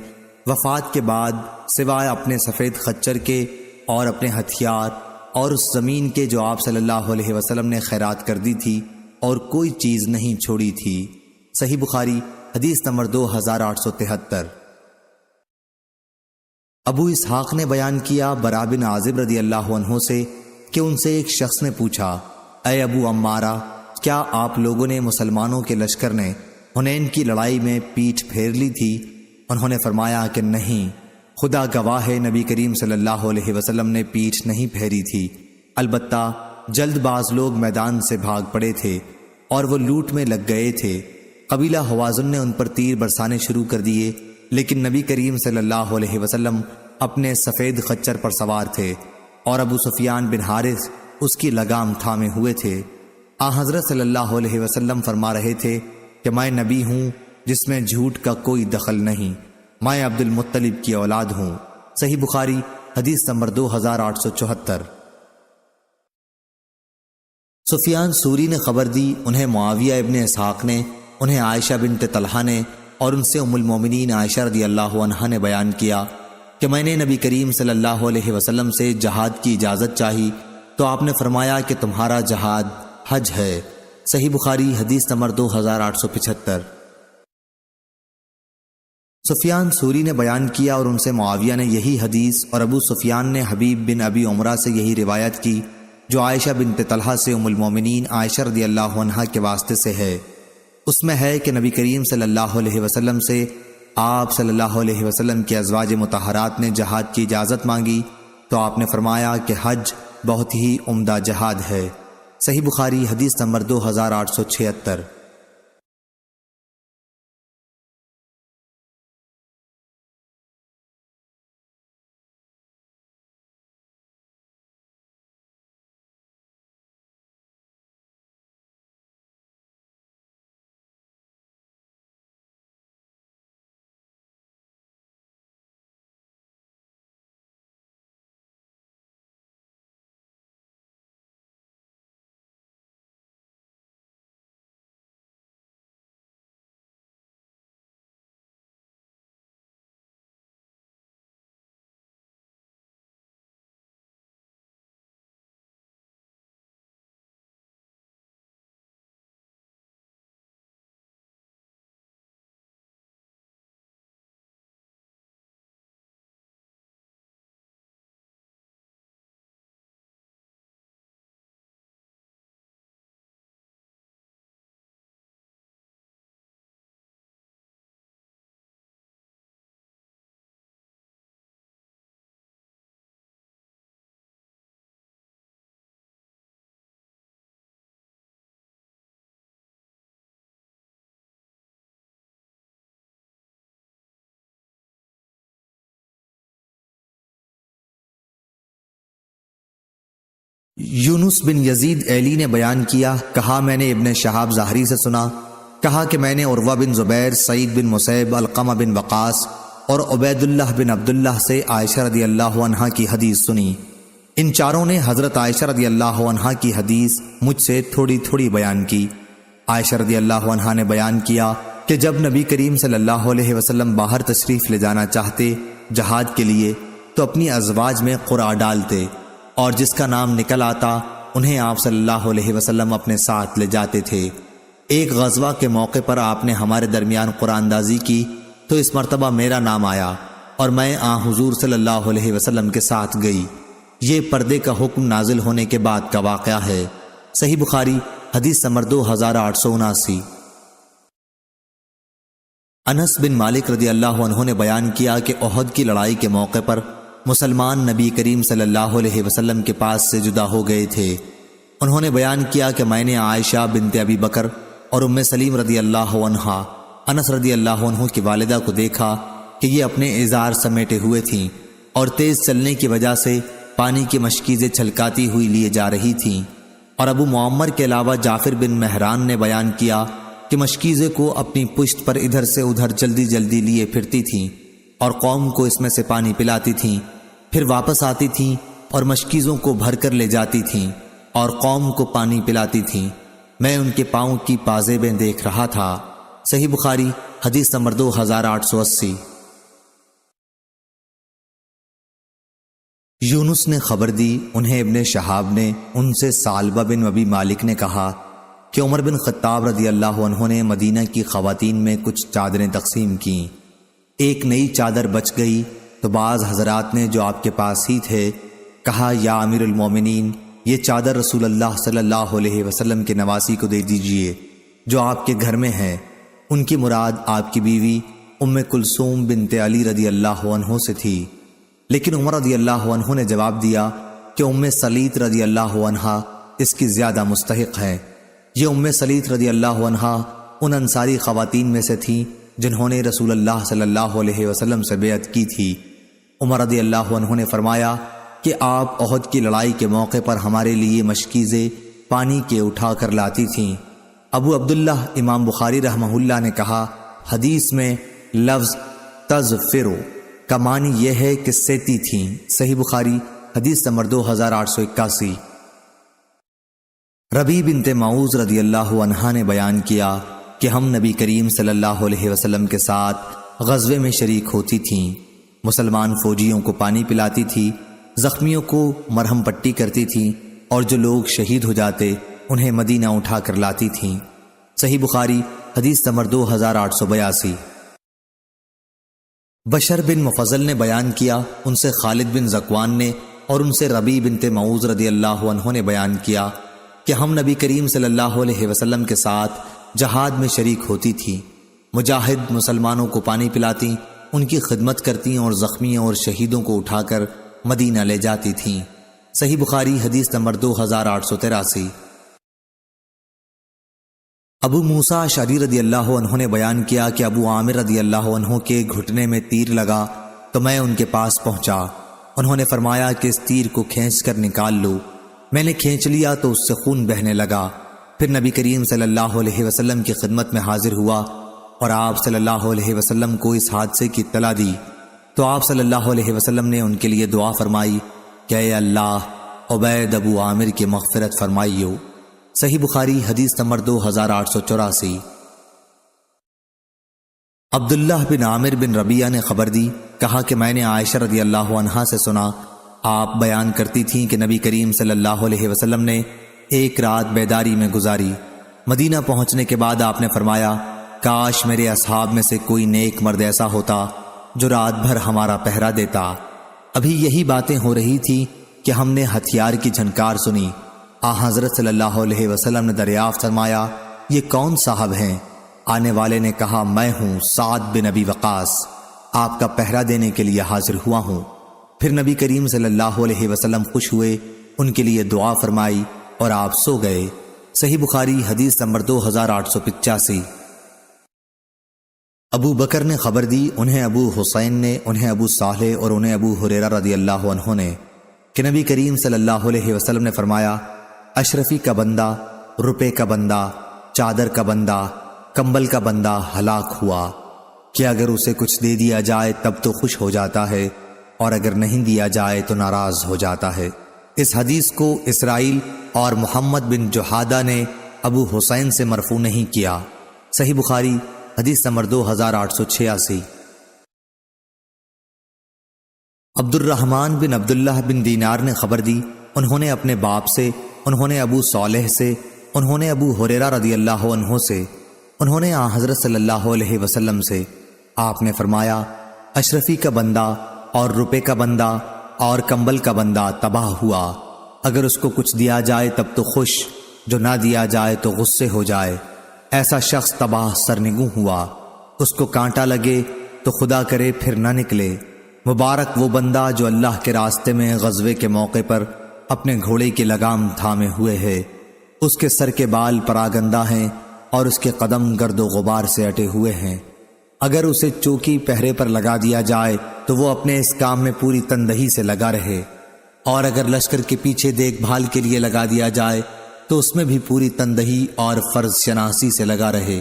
وفات کے بعد سوائے اپنے سفید خچر کے اور اپنے ہتھیار اور اس زمین کے جو آپ صلی اللہ علیہ وسلم نے خیرات کر دی تھی اور کوئی چیز نہیں چھوڑی تھی۔ صحیح بخاری حدیث نمبر 2873۔ ابو اسحاق نے بیان کیا برا بن عازب رضی اللہ عنہ سے کہ ان سے ایک شخص نے پوچھا، اے ابو عمارہ، کیا آپ لوگوں نے مسلمانوں کے لشکر نے حنین کی لڑائی میں پیٹھ پھیر لی تھی؟ انہوں نے فرمایا کہ نہیں، خدا گواہ ہے نبی کریم صلی اللہ علیہ وسلم نے پیٹھ نہیں پھیری تھی، البتہ جلد باز لوگ میدان سے بھاگ پڑے تھے اور وہ لوٹ میں لگ گئے تھے۔ قبیلہ حوازن نے ان پر تیر برسانے شروع کر دیے، لیکن نبی کریم صلی اللہ علیہ وسلم اپنے سفید خچر پر سوار تھے اور ابو سفیان بن حارث اس کی لگام تھامے ہوئے تھے۔ حضرت صلی اللہ علیہ وسلم فرما رہے تھے کہ میں نبی ہوں جس میں جھوٹ کا کوئی دخل نہیں، میں عبد المطلب کی اولاد ہوں۔ صحیح بخاری حدیث نمبر 2874۔ سفیان سوری نے خبر دی، انہیں معاویہ ابن اسحاق نے، انہیں عائشہ بنت طلحہ نے اور ان سے ام المومنین عائشہ رضی اللہ عنہا نے بیان کیا کہ میں نے نبی کریم صلی اللہ علیہ وسلم سے جہاد کی اجازت چاہی تو آپ نے فرمایا کہ تمہارا جہاد حج ہے۔ صحیح بخاری حدیث نمبر 2875۔ سفیان سوری نے بیان کیا اور ان سے معاویہ نے یہی حدیث اور ابو سفیان نے حبیب بن ابی عمرہ سے یہی روایت کی جو عائشہ بنت طلحہ سے ام المومنین عائشہ رضی اللہ عنہا کے واسطے سے ہے۔ اس میں ہے کہ نبی کریم صلی اللہ علیہ وسلم سے آپ صلی اللہ علیہ وسلم کی ازواج مطہرات نے جہاد کی اجازت مانگی تو آپ نے فرمایا کہ حج بہت ہی عمدہ جہاد ہے۔ صحیح بخاری حدیث نمبر 2876۔ یونس بن یزید ایلی نے بیان کیا، کہا میں نے ابن شہاب ظاہری سے سنا، کہا کہ میں نے عروہ بن زبیر، سعید بن مسیب، علقمہ بن وقاص اور عبید اللہ بن عبداللہ سے عائشہ رضی اللہ عنہا کی حدیث سنی۔ ان چاروں نے حضرت عائشہ رضی اللہ عنہا کی حدیث مجھ سے تھوڑی تھوڑی بیان کی۔ عائشہ رضی اللہ عنہا نے بیان کیا کہ جب نبی کریم صلی اللہ علیہ وسلم باہر تشریف لے جانا چاہتے جہاد کے لیے تو اپنی ازواج میں قرعہ ڈالتے اور جس کا نام نکل آتا انہیں آپ صلی اللہ علیہ وسلم اپنے ساتھ لے جاتے تھے۔ ایک غزوہ کے موقع پر آپ نے ہمارے درمیان قرآن اندازی کی تو اس مرتبہ میرا نام آیا اور میں حضور صلی اللہ علیہ وسلم کے ساتھ گئی۔ یہ پردے کا حکم نازل ہونے کے بعد کا واقعہ ہے۔ صحیح بخاری حدیث نمبر 2879۔ انس بن مالک رضی اللہ عنہ نے بیان کیا کہ احد کی لڑائی کے موقع پر مسلمان نبی کریم صلی اللہ علیہ وسلم کے پاس سے جدا ہو گئے تھے۔ انہوں نے بیان کیا کہ میں نے عائشہ بنت ابی بکر اور ام سلیم رضی اللہ عنہا انس رضی اللہ عنہ کی والدہ کو دیکھا کہ یہ اپنے ازار سمیٹے ہوئے تھیں اور تیز چلنے کی وجہ سے پانی کی مشکیزیں چھلکاتی ہوئی لیے جا رہی تھیں۔ اور ابو معمر کے علاوہ جعفر بن مہران نے بیان کیا کہ مشکیزیں کو اپنی پشت پر ادھر سے ادھر جلدی جلدی لیے پھرتی تھیں اور قوم کو اس میں سے پانی پلاتی تھیں، پھر واپس آتی تھیں اور مشکیزوں کو بھر کر لے جاتی تھیں اور قوم کو پانی پلاتی تھیں۔ میں ان کے پاؤں کی پازیبیں دیکھ رہا تھا۔ صحیح بخاری حدیث نمبر 2880۔ یونس نے خبر دی، انہیں ابن شہاب نے ان سے ثعلبہ بن ابی مالک نے کہا کہ عمر بن خطاب رضی اللہ عنہ نے مدینہ کی خواتین میں کچھ چادریں تقسیم کیں۔ ایک نئی چادر بچ گئی تو بعض حضرات نے جو آپ کے پاس ہی تھے کہا، یا امیر المومنین، یہ چادر رسول اللہ صلی اللہ علیہ وسلم کے نواسی کو دے دیجئے جو آپ کے گھر میں ہے۔ ان کی مراد آپ کی بیوی ام کلثوم بنت علی رضی اللہ عنہ سے تھی، لیکن عمر رضی اللہ عنہ نے جواب دیا کہ ام سلیط رضی اللہ عنہا اس کی زیادہ مستحق ہے۔ یہ ام سلیط رضی اللہ عنہا ان انصاری خواتین میں سے تھیں جنہوں نے رسول اللہ صلی اللہ علیہ وسلم سے بیعت کی تھی۔ عمر رضی اللہ عنہ نے فرمایا کہ آپ احد کی لڑائی کے موقع پر ہمارے لیے مشکیزیں پانی کے اٹھا کر لاتی تھیں۔ ابو عبداللہ امام بخاری رحمہ اللہ نے کہا، حدیث میں لفظ تزفرو کا معنی یہ ہے کہ سیتی تھیں۔ صحیح بخاری حدیث نمبر 2881۔ ربیع بنت معوذ رضی اللہ عنہا نے بیان کیا کہ ہم نبی کریم صلی اللہ علیہ وسلم کے ساتھ غزوے میں شریک ہوتی تھیں۔ مسلمان فوجیوں کو پانی پلاتی تھی، زخمیوں کو مرہم پٹی کرتی تھی، اور جو لوگ شہید ہو جاتے انہیں مدینہ اٹھا کر لاتی تھیں۔ صحیح بخاری حدیث نمبر 2882۔ بشر بن مفضل نے بیان کیا، ان سے خالد بن زکوان نے اور ان سے ربیع بنت معوذ رضی اللہ عنہ نے بیان کیا کہ ہم نبی کریم صلی اللہ علیہ وسلم کے ساتھ جہاد میں شریک ہوتی تھی۔ مجاہد مسلمانوں کو پانی پلاتی، ان کی خدمت کرتی اور زخمیوں اور شہیدوں کو اٹھا کر مدینہ لے جاتی تھیں۔ صحیح بخاری حدیث نمبر 2883۔ ابو موسیٰ اشعری رضی اللہ عنہ نے بیان کیا کہ ابو عامر رضی اللہ عنہ کے گھٹنے میں تیر لگا تو میں ان کے پاس پہنچا۔ انہوں نے فرمایا کہ اس تیر کو کھینچ کر نکال لو۔ میں نے کھینچ لیا تو اس سے خون بہنے لگا۔ پھر نبی کریم صلی اللہ علیہ وسلم کی خدمت میں حاضر ہوا اور آپ صلی اللہ علیہ وسلم کو اس حادثے کی اطلاع دی تو آپ صلی اللہ علیہ وسلم نے ان کے لیے دعا فرمائی کہ اے اللہ عبید ابو عامر کی مغفرت فرمائیو۔ صحیح بخاری حدیث نمبر 2884۔ عبداللہ بن عامر بن ربیعہ نے خبر دی، کہا کہ میں نے عائشہ رضی اللہ عنہا سے سنا، آپ بیان کرتی تھیں کہ نبی کریم صلی اللہ علیہ وسلم نے ایک رات بیداری میں گزاری۔ مدینہ پہنچنے کے بعد آپ نے فرمایا، کاش میرے اصحاب میں سے کوئی نیک مرد ایسا ہوتا جو رات بھر ہمارا پہرا دیتا۔ ابھی یہی باتیں ہو رہی تھی کہ ہم نے ہتھیار کی جھنکار سنی۔ حضرت صلی اللہ علیہ وسلم نے دریافت فرمایا، یہ کون صاحب ہیں؟ آنے والے نے کہا، میں ہوں سعد بن ابی وقاص، آپ کا پہرا دینے کے لیے حاضر ہوا ہوں۔ پھر نبی کریم صلی اللہ علیہ وسلم خوش ہوئے، ان کے لیے دعا فرمائی اور آپ سو گئے۔ صحیح بخاری حدیث نمبر 2885۔ ابو بکر نے خبر دی، انہیں ابو حسین نے، انہیں ابو صالح اور انہیں ابو ہریرہ رضی اللہ عنہ نے کہ نبی کریم صلی اللہ علیہ وسلم نے فرمایا، اشرفی کا بندہ، روپے کا بندہ، چادر کا بندہ، کمبل کا بندہ ہلاک ہوا کہ اگر اسے کچھ دے دیا جائے تب تو خوش ہو جاتا ہے اور اگر نہیں دیا جائے تو ناراض ہو جاتا ہے۔ اس حدیث کو اسرائیل اور محمد بن جحادہ نے ابو حسین سے مرفوع نہیں کیا۔ صحیح بخاری حدیث نمبر 2886۔ عبد الرحمن بن عبداللہ بن دینار نے خبر دی، انہوں نے اپنے باپ سے، انہوں نے ابو صالح سے، انہوں نے ابو ہریرہ رضی اللہ عنہ سے، انہوں نے حضرت صلی اللہ علیہ وسلم سے، آپ نے فرمایا، اشرفی کا بندہ اور روپے کا بندہ اور کمبل کا بندہ تباہ ہوا، اگر اس کو کچھ دیا جائے تب تو خوش، جو نہ دیا جائے تو غصے ہو جائے، ایسا شخص تباہ سرنگوں ہوا، اس کو کانٹا لگے تو خدا کرے پھر نہ نکلے۔ مبارک وہ بندہ جو اللہ کے راستے میں غزوے کے موقع پر اپنے گھوڑے کی لگام تھامے ہوئے ہے، اس کے سر کے بال پراگندہ ہیں اور اس کے قدم گرد و غبار سے اٹے ہوئے ہیں۔ اگر اسے چوکی پہرے پر لگا دیا جائے تو وہ اپنے اس کام میں پوری تندہی سے لگا رہے، اور اگر لشکر کے پیچھے دیکھ بھال کے لیے لگا دیا جائے تو اس میں بھی پوری تندہی اور فرض شناسی سے لگا رہے،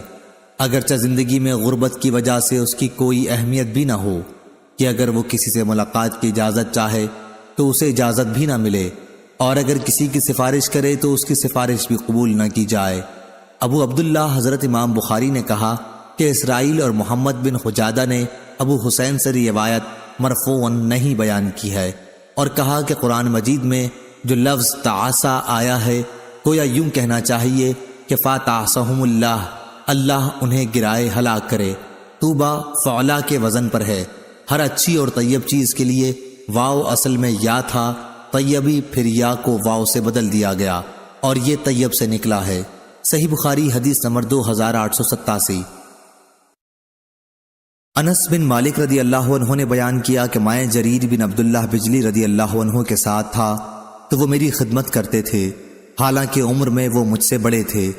اگرچہ زندگی میں غربت کی وجہ سے اس کی کوئی اہمیت بھی نہ ہو کہ اگر وہ کسی سے ملاقات کی اجازت چاہے تو اسے اجازت بھی نہ ملے، اور اگر کسی کی سفارش کرے تو اس کی سفارش بھی قبول نہ کی جائے۔ ابو عبداللہ حضرت امام بخاری نے کہا کہ اسرائیل اور محمد بن حجادہ نے ابو حسین سے روایت مرفوعاً نہیں بیان کی ہے، اور کہا کہ قرآن مجید میں جو لفظ تعاصا آیا ہے گویا یوں کہنا چاہیے کہ فاتعصہم اللہ، اللہ انہیں گرائے ہلاک کرے۔ طوبہ فعلا کے وزن پر ہے۔ ہر اچھی اور طیب چیز کے لیے واو اصل میں یا تھا، طیبی پھر یا کو واو سے بدل دیا گیا اور یہ طیب سے نکلا ہے۔ صحیح بخاری حدیث نمبر 2887۔ انس بن مالک رضی اللہ عنہ نے بیان کیا کہ میں جریر بن عبداللہ بجلی رضی اللہ عنہ کے ساتھ تھا تو وہ میری خدمت کرتے تھے، حالانکہ عمر میں وہ مجھ سے بڑے تھے۔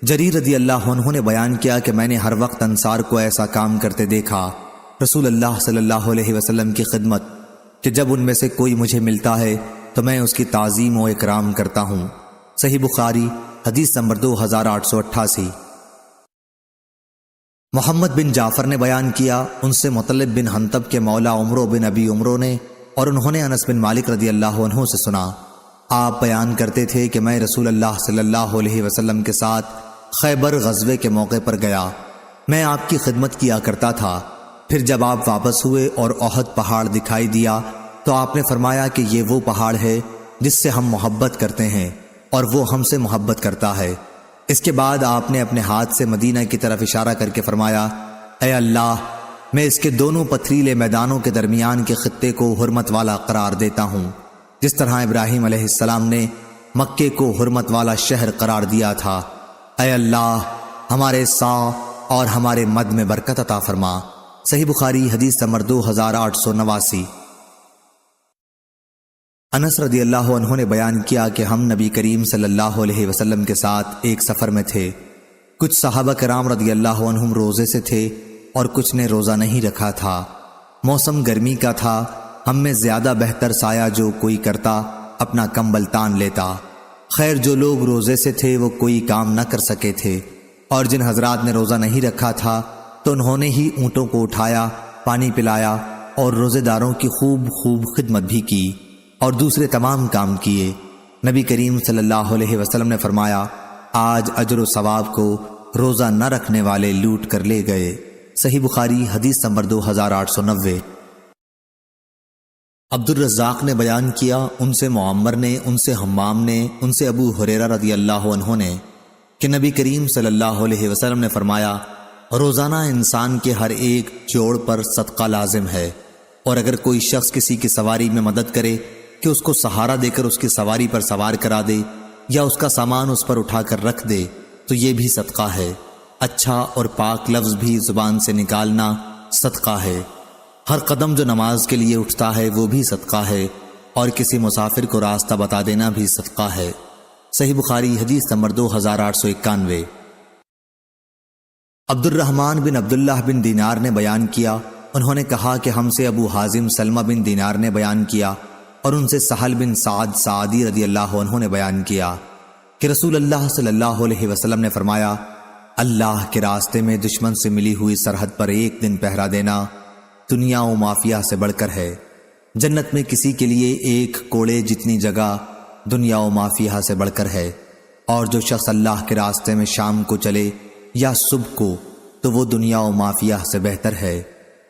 جریر رضی اللہ عنہ نے بیان کیا کہ میں نے ہر وقت انصار کو ایسا کام کرتے دیکھا، رسول اللہ صلی اللہ علیہ وسلم کی خدمت، کہ جب ان میں سے کوئی مجھے ملتا ہے تو میں اس کی تعظیم و اکرام کرتا ہوں۔ صحیح بخاری حدیث نمبر 2888۔ محمد بن جعفر نے بیان کیا، ان سے مطلب بن حنطب کے مولا عمرو بن ابی عمرو نے، اور انہوں نے انس بن مالک رضی اللہ عنہ سے سنا، آپ بیان کرتے تھے کہ میں رسول اللہ صلی اللہ علیہ وسلم کے ساتھ خیبر غزوے کے موقع پر گیا، میں آپ کی خدمت کیا کرتا تھا، پھر جب آپ واپس ہوئے اور احد پہاڑ دکھائی دیا تو آپ نے فرمایا کہ یہ وہ پہاڑ ہے جس سے ہم محبت کرتے ہیں اور وہ ہم سے محبت کرتا ہے۔ اس کے بعد آپ نے اپنے ہاتھ سے مدینہ کی طرف اشارہ کر کے فرمایا، اے اللہ، میں اس کے دونوں پتھریلے میدانوں کے درمیان کے خطے کو حرمت والا قرار دیتا ہوں، جس طرح ابراہیم علیہ السلام نے مکے کو حرمت والا شہر قرار دیا تھا۔ اے اللہ، ہمارے سا اور ہمارے مد میں برکت عطا فرما۔ صحیح بخاری حدیث نمبر 2889۔ انس رضی اللہ عنہ نے بیان کیا کہ ہم نبی کریم صلی اللہ علیہ وسلم کے ساتھ ایک سفر میں تھے، کچھ صحابہ کرام رضی اللہ عنہم روزے سے تھے اور کچھ نے روزہ نہیں رکھا تھا، موسم گرمی کا تھا، ہم میں زیادہ بہتر سایہ جو کوئی کرتا اپنا کمبل تان لیتا، خیر جو لوگ روزے سے تھے وہ کوئی کام نہ کر سکے تھے، اور جن حضرات نے روزہ نہیں رکھا تھا تو انہوں نے ہی اونٹوں کو اٹھایا، پانی پلایا اور روزے داروں کی خوب خدمت بھی کی اور دوسرے تمام کام کیے۔ نبی کریم صلی اللہ علیہ وسلم نے فرمایا، آج اجر و ثواب کو روزہ نہ رکھنے والے لوٹ کر لے گئے۔ صحیح بخاری حدیث نمبر 2890۔ عبد الرزاق نے بیان کیا، ان سے معمر نے، ان سے حمام نے، ان سے ابو ہریرہ رضی اللہ عنہ نے کہ نبی کریم صلی اللہ علیہ وسلم نے فرمایا، روزانہ انسان کے ہر ایک جوڑ پر صدقہ لازم ہے، اور اگر کوئی شخص کسی کی سواری میں مدد کرے کہ اس کو سہارا دے کر اس کی سواری پر سوار کرا دے یا اس کا سامان اس پر اٹھا کر رکھ دے تو یہ بھی صدقہ ہے۔ اچھا اور پاک لفظ بھی زبان سے نکالنا صدقہ ہے۔ ہر قدم جو نماز کے لیے اٹھتا ہے وہ بھی صدقہ ہے، اور کسی مسافر کو راستہ بتا دینا بھی صدقہ ہے۔ صحیح بخاری حدیث نمبر 2891۔ عبد الرحمن بن عبداللہ بن دینار نے بیان کیا، انہوں نے کہا کہ ہم سے ابو حازم سلمہ بن دینار نے بیان کیا، اور ان سے سہل بن سعد سعدی رضی اللہ عنہ نے بیان کیا کہ رسول اللہ صلی اللہ علیہ وسلم نے فرمایا، اللہ کے راستے میں دشمن سے ملی ہوئی سرحد پر ایک دن پہرا دینا دنیا و مافیہ سے بڑھ کر ہے۔ جنت میں کسی کے لیے ایک کوڑے جتنی جگہ دنیا و مافیہ سے بڑھ کر ہے، اور جو شخص اللہ کے راستے میں شام کو چلے یا صبح کو تو وہ دنیا و مافیہ سے بہتر ہے۔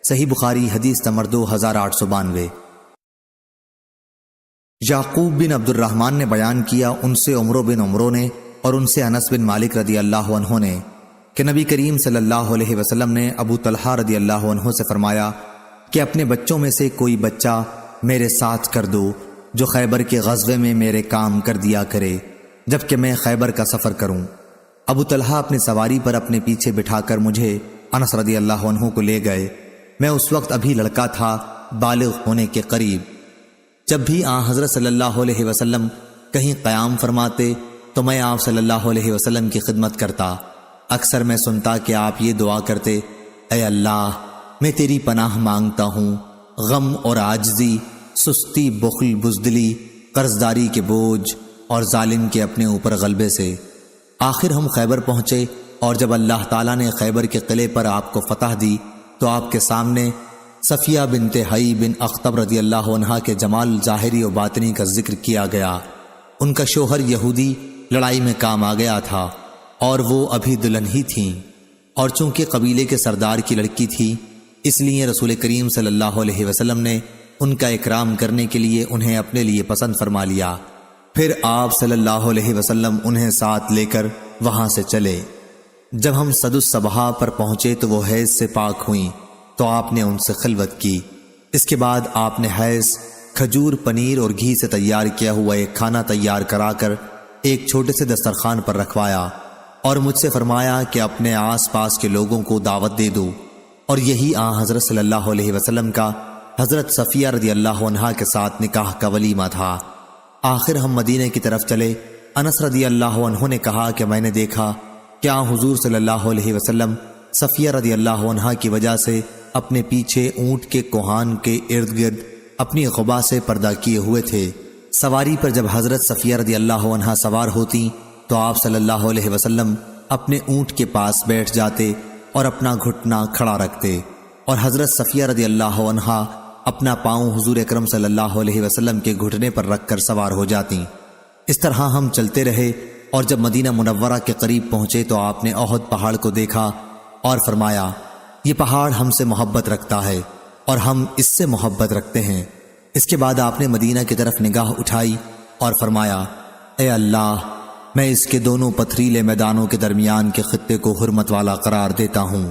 صحیح بخاری حدیث نمبر 2892۔ یعقوب بن عبد الرحمن نے بیان کیا، ان سے عمرو بن عمرو نے اور ان سے انس بن مالک رضی اللہ عنہ نے کہ نبی کریم صلی اللہ علیہ وسلم نے ابو طلحہ رضی اللہ عنہ سے فرمایا کہ اپنے بچوں میں سے کوئی بچہ میرے ساتھ کر دو جو خیبر کے غزوے میں میرے کام کر دیا کرے جبکہ میں خیبر کا سفر کروں۔ ابو طلحہ اپنی سواری پر اپنے پیچھے بٹھا کر مجھے انس رضی اللہ عنہ کو لے گئے۔ میں اس وقت ابھی لڑکا تھا، بالغ ہونے کے قریب۔ جب بھی حضرت صلی اللہ علیہ وسلم کہیں قیام فرماتے تو میں آپ صلی اللہ علیہ وسلم کی خدمت کرتا، اکثر میں سنتا کہ آپ یہ دعا کرتے، اے اللہ میں تیری پناہ مانگتا ہوں غم اور عاجزی، سستی، بخل، بزدلی، قرضداری کے بوجھ اور ظالم کے اپنے اوپر غلبے سے۔ آخر ہم خیبر پہنچے، اور جب اللہ تعالیٰ نے خیبر کے قلعے پر آپ کو فتح دی تو آپ کے سامنے صفیہ بنت حیی بن اخطب رضی اللہ عنہا کے جمال ظاہری و باطنی کا ذکر کیا گیا۔ ان کا شوہر یہودی لڑائی میں کام آ گیا تھا اور وہ ابھی دلہن ہی تھیں، اور چونکہ قبیلے کے سردار کی لڑکی تھی اس لیے رسول کریم صلی اللہ علیہ وسلم نے ان کا اکرام کرنے کے لیے انہیں اپنے لیے پسند فرما لیا۔ پھر آپ صلی اللہ علیہ وسلم انہیں ساتھ لے کر وہاں سے چلے۔ جب ہم صد الصباح پر پہنچے تو وہ حیض سے پاک ہوئیں تو آپ نے ان سے خلوت کی۔ اس کے بعد آپ نے حیض، کھجور، پنیر اور گھی سے تیار کیا ہوا ایک کھانا تیار کرا کر ایک چھوٹے سے دسترخوان پر رکھوایا اور مجھ سے فرمایا کہ اپنے آس پاس کے لوگوں کو دعوت دے دو، اور یہی آن حضرت صلی اللہ علیہ وسلم کا حضرت صفیہ رضی اللہ عنہا کے ساتھ نکاح کا ولیمہ تھا۔ آخر ہم مدینے کی طرف چلے۔ انس رضی اللہ عنہ نے کہا کہ میں نے دیکھا کہ حضور صلی اللہ علیہ وسلم صفیہ رضی اللہ عنہا کی وجہ سے اپنے پیچھے اونٹ کے کوہان کے ارد گرد اپنی قبا سے پردہ کیے ہوئے تھے۔ سواری پر جب حضرت صفیہ رضی اللہ عنہا سوار ہوتی تو آپ صلی اللہ علیہ وسلم اپنے اونٹ کے پاس بیٹھ جاتے اور اپنا گھٹنا کھڑا رکھتے، اور حضرت صفیہ رضی اللہ عنہا اپنا پاؤں حضور اکرم صلی اللہ علیہ وسلم کے گھٹنے پر رکھ کر سوار ہو جاتی۔ اس طرح ہم چلتے رہے، اور جب مدینہ منورہ کے قریب پہنچے تو آپ نے احد پہاڑ کو دیکھا اور فرمایا، یہ پہاڑ ہم سے محبت رکھتا ہے اور ہم اس سے محبت رکھتے ہیں۔ اس کے بعد آپ نے مدینہ کی طرف نگاہ اٹھائی اور فرمایا، اے اللہ میں اس کے دونوں پتھریلے میدانوں کے درمیان کے خطے کو حرمت والا قرار دیتا ہوں،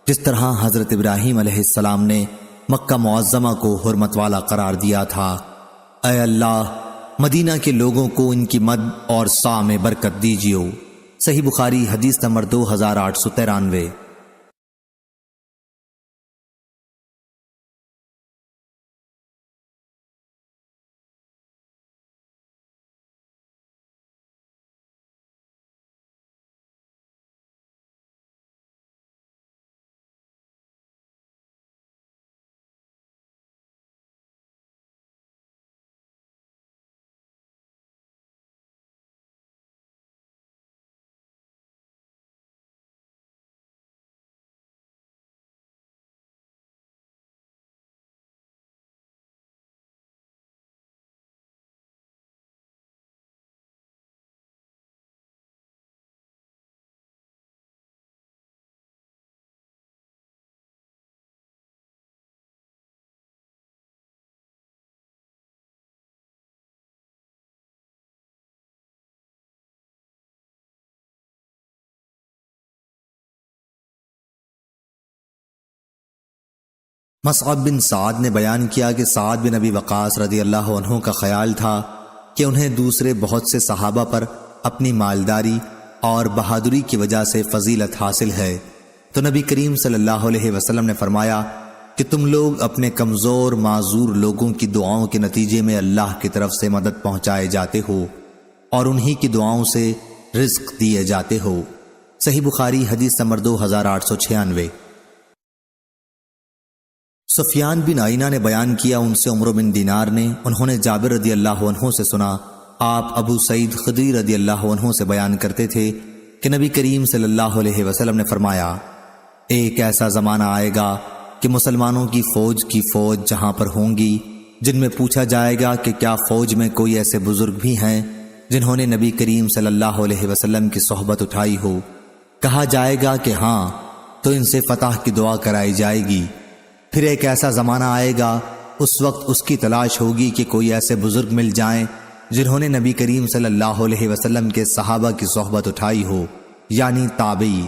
جس طرح حضرت ابراہیم علیہ السلام نے مکہ معظمہ کو حرمت والا قرار دیا تھا۔ اے اللہ مدینہ کے لوگوں کو ان کی مد اور سا میں برکت دیجیو۔ صحیح بخاری حدیث نمبر 2893۔ مصعب بن سعد نے بیان کیا کہ سعد بن ابی وقاص رضی اللہ عنہ کا خیال تھا کہ انہیں دوسرے بہت سے صحابہ پر اپنی مالداری اور بہادری کی وجہ سے فضیلت حاصل ہے، تو نبی کریم صلی اللہ علیہ وسلم نے فرمایا کہ تم لوگ اپنے کمزور معذور لوگوں کی دعاؤں کے نتیجے میں اللہ کی طرف سے مدد پہنچائے جاتے ہو اور انہی کی دعاؤں سے رزق دیے جاتے ہو۔ صحیح بخاری حدیث نمبر 2896۔ سفیان بن عینہ نے بیان کیا، ان سے عمرو بن دینار نے، انہوں نے جابر رضی اللہ عنہ سے سنا، آپ ابو سعید خدری رضی اللہ عنہ سے بیان کرتے تھے کہ نبی کریم صلی اللہ علیہ وسلم نے فرمایا، ایک ایسا زمانہ آئے گا کہ مسلمانوں کی فوج جہاں پر ہوں گی، جن میں پوچھا جائے گا کہ کیا فوج میں کوئی ایسے بزرگ بھی ہیں جنہوں نے نبی کریم صلی اللہ علیہ وسلم کی صحبت اٹھائی ہو؟ کہا جائے گا کہ ہاں، تو ان سے فتح کی دعا کرائی جائے گی۔ پھر ایک ایسا زمانہ آئے گا، اس وقت اس کی تلاش ہوگی کہ کوئی ایسے بزرگ مل جائیں جنہوں نے نبی کریم صلی اللہ علیہ وسلم کے صحابہ کی صحبت اٹھائی ہو، یعنی تابعی۔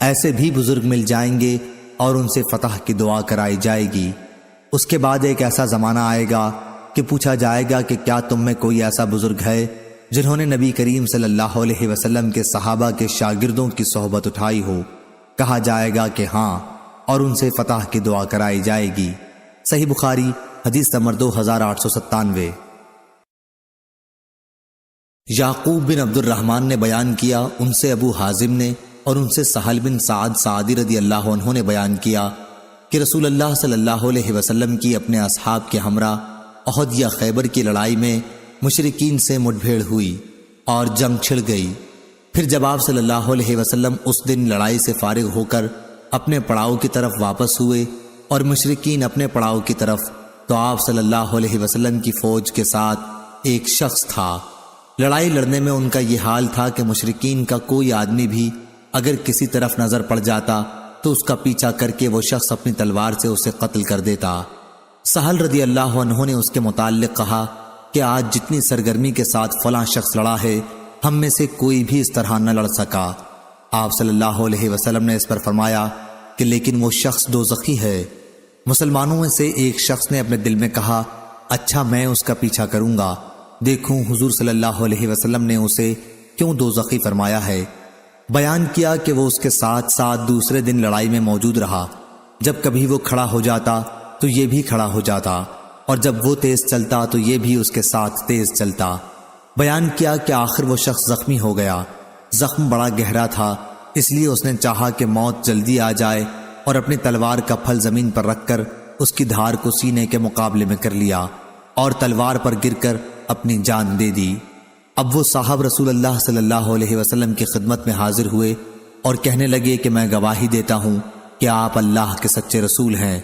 ایسے بھی بزرگ مل جائیں گے اور ان سے فتح کی دعا کرائی جائے گی۔ اس کے بعد ایک ایسا زمانہ آئے گا کہ پوچھا جائے گا کہ کیا تم میں کوئی ایسا بزرگ ہے جنہوں نے نبی کریم صلی اللہ علیہ وسلم کے صحابہ کے شاگردوں کی صحبت اٹھائی ہو؟ کہا جائے گا کہ ہاں، اور ان سے فتح کی دعا کرائی جائے گی۔ صحیح بخاری حدیث نمبر 2897۔ یعقوب بن عبد الرحمن نے بیان کیا، ان سے ابو حازم نے، اور ان سے سہل بن سعد سعدی رضی اللہ عنہ نے بیان کیا کہ رسول اللہ صلی اللہ علیہ وسلم کی اپنے اصحاب کے ہمراہ احد یا خیبر کی لڑائی میں مشرکین سے مٹ بھیڑ ہوئی اور جنگ چھڑ گئی۔ پھر جب آپ صلی اللہ علیہ وسلم اس دن لڑائی سے فارغ ہو کر اپنے پڑاؤ کی طرف واپس ہوئے اور مشرکین اپنے پڑاؤ کی طرف، تو آپ صلی اللہ علیہ وسلم کی فوج کے ساتھ ایک شخص تھا۔ لڑائی لڑنے میں ان کا یہ حال تھا کہ مشرکین کا کوئی آدمی بھی اگر کسی طرف نظر پڑ جاتا تو اس کا پیچھا کر کے وہ شخص اپنی تلوار سے اسے قتل کر دیتا۔ سہل رضی اللہ عنہ نے اس کے متعلق کہا کہ آج جتنی سرگرمی کے ساتھ فلاں شخص لڑا ہے، ہم میں سے کوئی بھی اس طرح نہ لڑ سکا۔ آپ صلی اللہ علیہ وسلم نے اس پر فرمایا کہ لیکن وہ شخص دوزخی ہے۔ مسلمانوں میں سے ایک شخص نے اپنے دل میں کہا، اچھا میں اس کا پیچھا کروں گا، دیکھوں حضور صلی اللہ علیہ وسلم نے اسے کیوں دوزخی فرمایا ہے۔ بیان کیا کہ وہ اس کے ساتھ ساتھ دوسرے دن لڑائی میں موجود رہا۔ جب کبھی وہ کھڑا ہو جاتا تو یہ بھی کھڑا ہو جاتا، اور جب وہ تیز چلتا تو یہ بھی اس کے ساتھ تیز چلتا۔ بیان کیا کہ آخر وہ شخص زخمی ہو گیا۔ زخم بڑا گہرا تھا، اس لیے اس نے چاہا کہ موت جلدی آ جائے اور اپنی تلوار کا پھل زمین پر رکھ کر اس کی دھار کو سینے کے مقابلے میں کر لیا اور تلوار پر گر کر اپنی جان دے دی۔ اب وہ صاحب رسول اللہ صلی اللہ علیہ وسلم کی خدمت میں حاضر ہوئے اور کہنے لگے کہ میں گواہی دیتا ہوں کہ آپ اللہ کے سچے رسول ہیں۔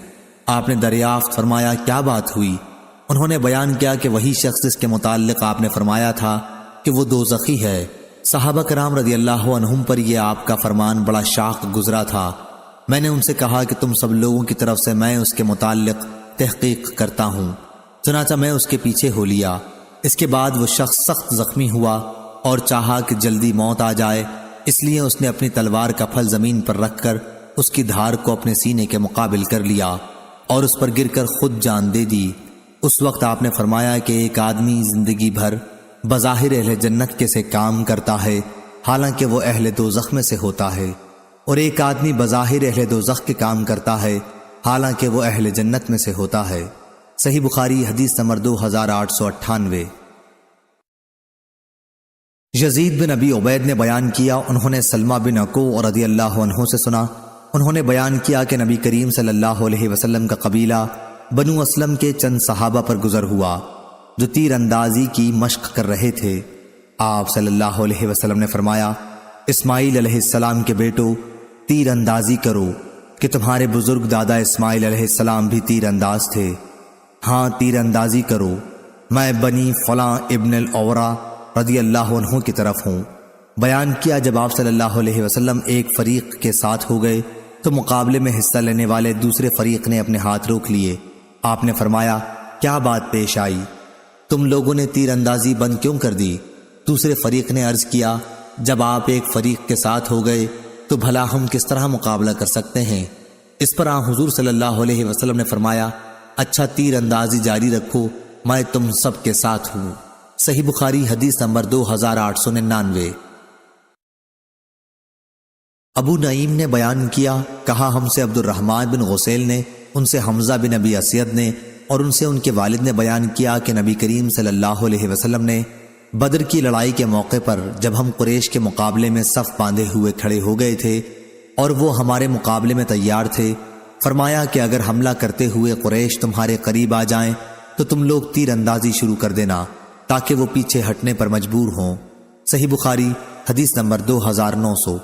آپ نے دریافت فرمایا کیا بات ہوئی؟ انہوں نے بیان کیا کہ وہی شخص جس کے متعلق آپ نے فرمایا تھا کہ وہ دوزخی ہے۔ صحابہ کرام رضی اللہ عنہم پر یہ آپ کا فرمان بڑا شاق گزرا تھا۔ میں نے ان سے کہا کہ تم سب لوگوں کی طرف سے میں اس کے متعلق تحقیق کرتا ہوں، چنانچہ میں اس کے پیچھے ہو لیا۔ اس کے بعد وہ شخص سخت زخمی ہوا اور چاہا کہ جلدی موت آ جائے، اس لیے اس نے اپنی تلوار کا پھل زمین پر رکھ کر اس کی دھار کو اپنے سینے کے مقابل کر لیا اور اس پر گر کر خود جان دے دی۔ اس وقت آپ نے فرمایا کہ ایک آدمی زندگی بھر بظاہر اہل جنت کے سے کام کرتا ہے، حالانکہ وہ اہل دوزخ میں سے ہوتا ہے، اور ایک آدمی بظاہر اہل دوزخ کے کام کرتا ہے، حالانکہ وہ اہل جنت میں سے ہوتا ہے۔ صحیح بخاری حدیث نمبر 2898۔ یزید بن ابی عبید نے بیان کیا، انہوں نے سلمہ بن عکوع رضی اللہ عنہ سے سنا، انہوں نے بیان کیا کہ نبی کریم صلی اللہ علیہ وسلم کا قبیلہ بنو اسلم کے چند صحابہ پر گزر ہوا جو تیر اندازی کی مشق کر رہے تھے۔ آپ صلی اللہ علیہ وسلم نے فرمایا، اسماعیل علیہ السلام کے بیٹو تیر اندازی کرو کہ تمہارے بزرگ دادا اسماعیل علیہ السلام بھی تیر انداز تھے۔ ہاں تیر اندازی کرو، میں بنی فلاں ابن الاورا رضی اللہ عنہ کی طرف ہوں۔ بیان کیا جب آپ صلی اللہ علیہ وسلم ایک فریق کے ساتھ ہو گئے تو مقابلے میں حصہ لینے والے دوسرے فریق نے اپنے ہاتھ روک لیے۔ آپ نے فرمایا کیا بات پیش آئی؟ تم لوگوں نے تیر اندازی بند کیوں کر دی؟ دوسرے فریق نے عرض کیا جب آپ ایک فریق کے ساتھ ہو گئے تو بھلا ہم کس طرح مقابلہ کر سکتے ہیں؟ اس پر حضور صلی اللہ علیہ وسلم نے فرمایا اچھا تیر اندازی جاری رکھو، میں تم سب کے ساتھ ہوں۔ صحیح بخاری حدیث نمبر 2899۔ ابو نعیم نے بیان کیا، کہا ہم سے عبد الرحمن بن غسیل نے، ان سے حمزہ بن ابی اسید نے، اور ان سے ان کے والد نے بیان کیا کہ نبی کریم صلی اللہ علیہ وسلم نے بدر کی لڑائی کے موقع پر جب ہم قریش کے مقابلے میں صف باندھے ہوئے کھڑے ہو گئے تھے اور وہ ہمارے مقابلے میں تیار تھے، فرمایا کہ اگر حملہ کرتے ہوئے قریش تمہارے قریب آ جائیں تو تم لوگ تیر اندازی شروع کر دینا تاکہ وہ پیچھے ہٹنے پر مجبور ہوں۔ صحیح بخاری حدیث نمبر 2900۔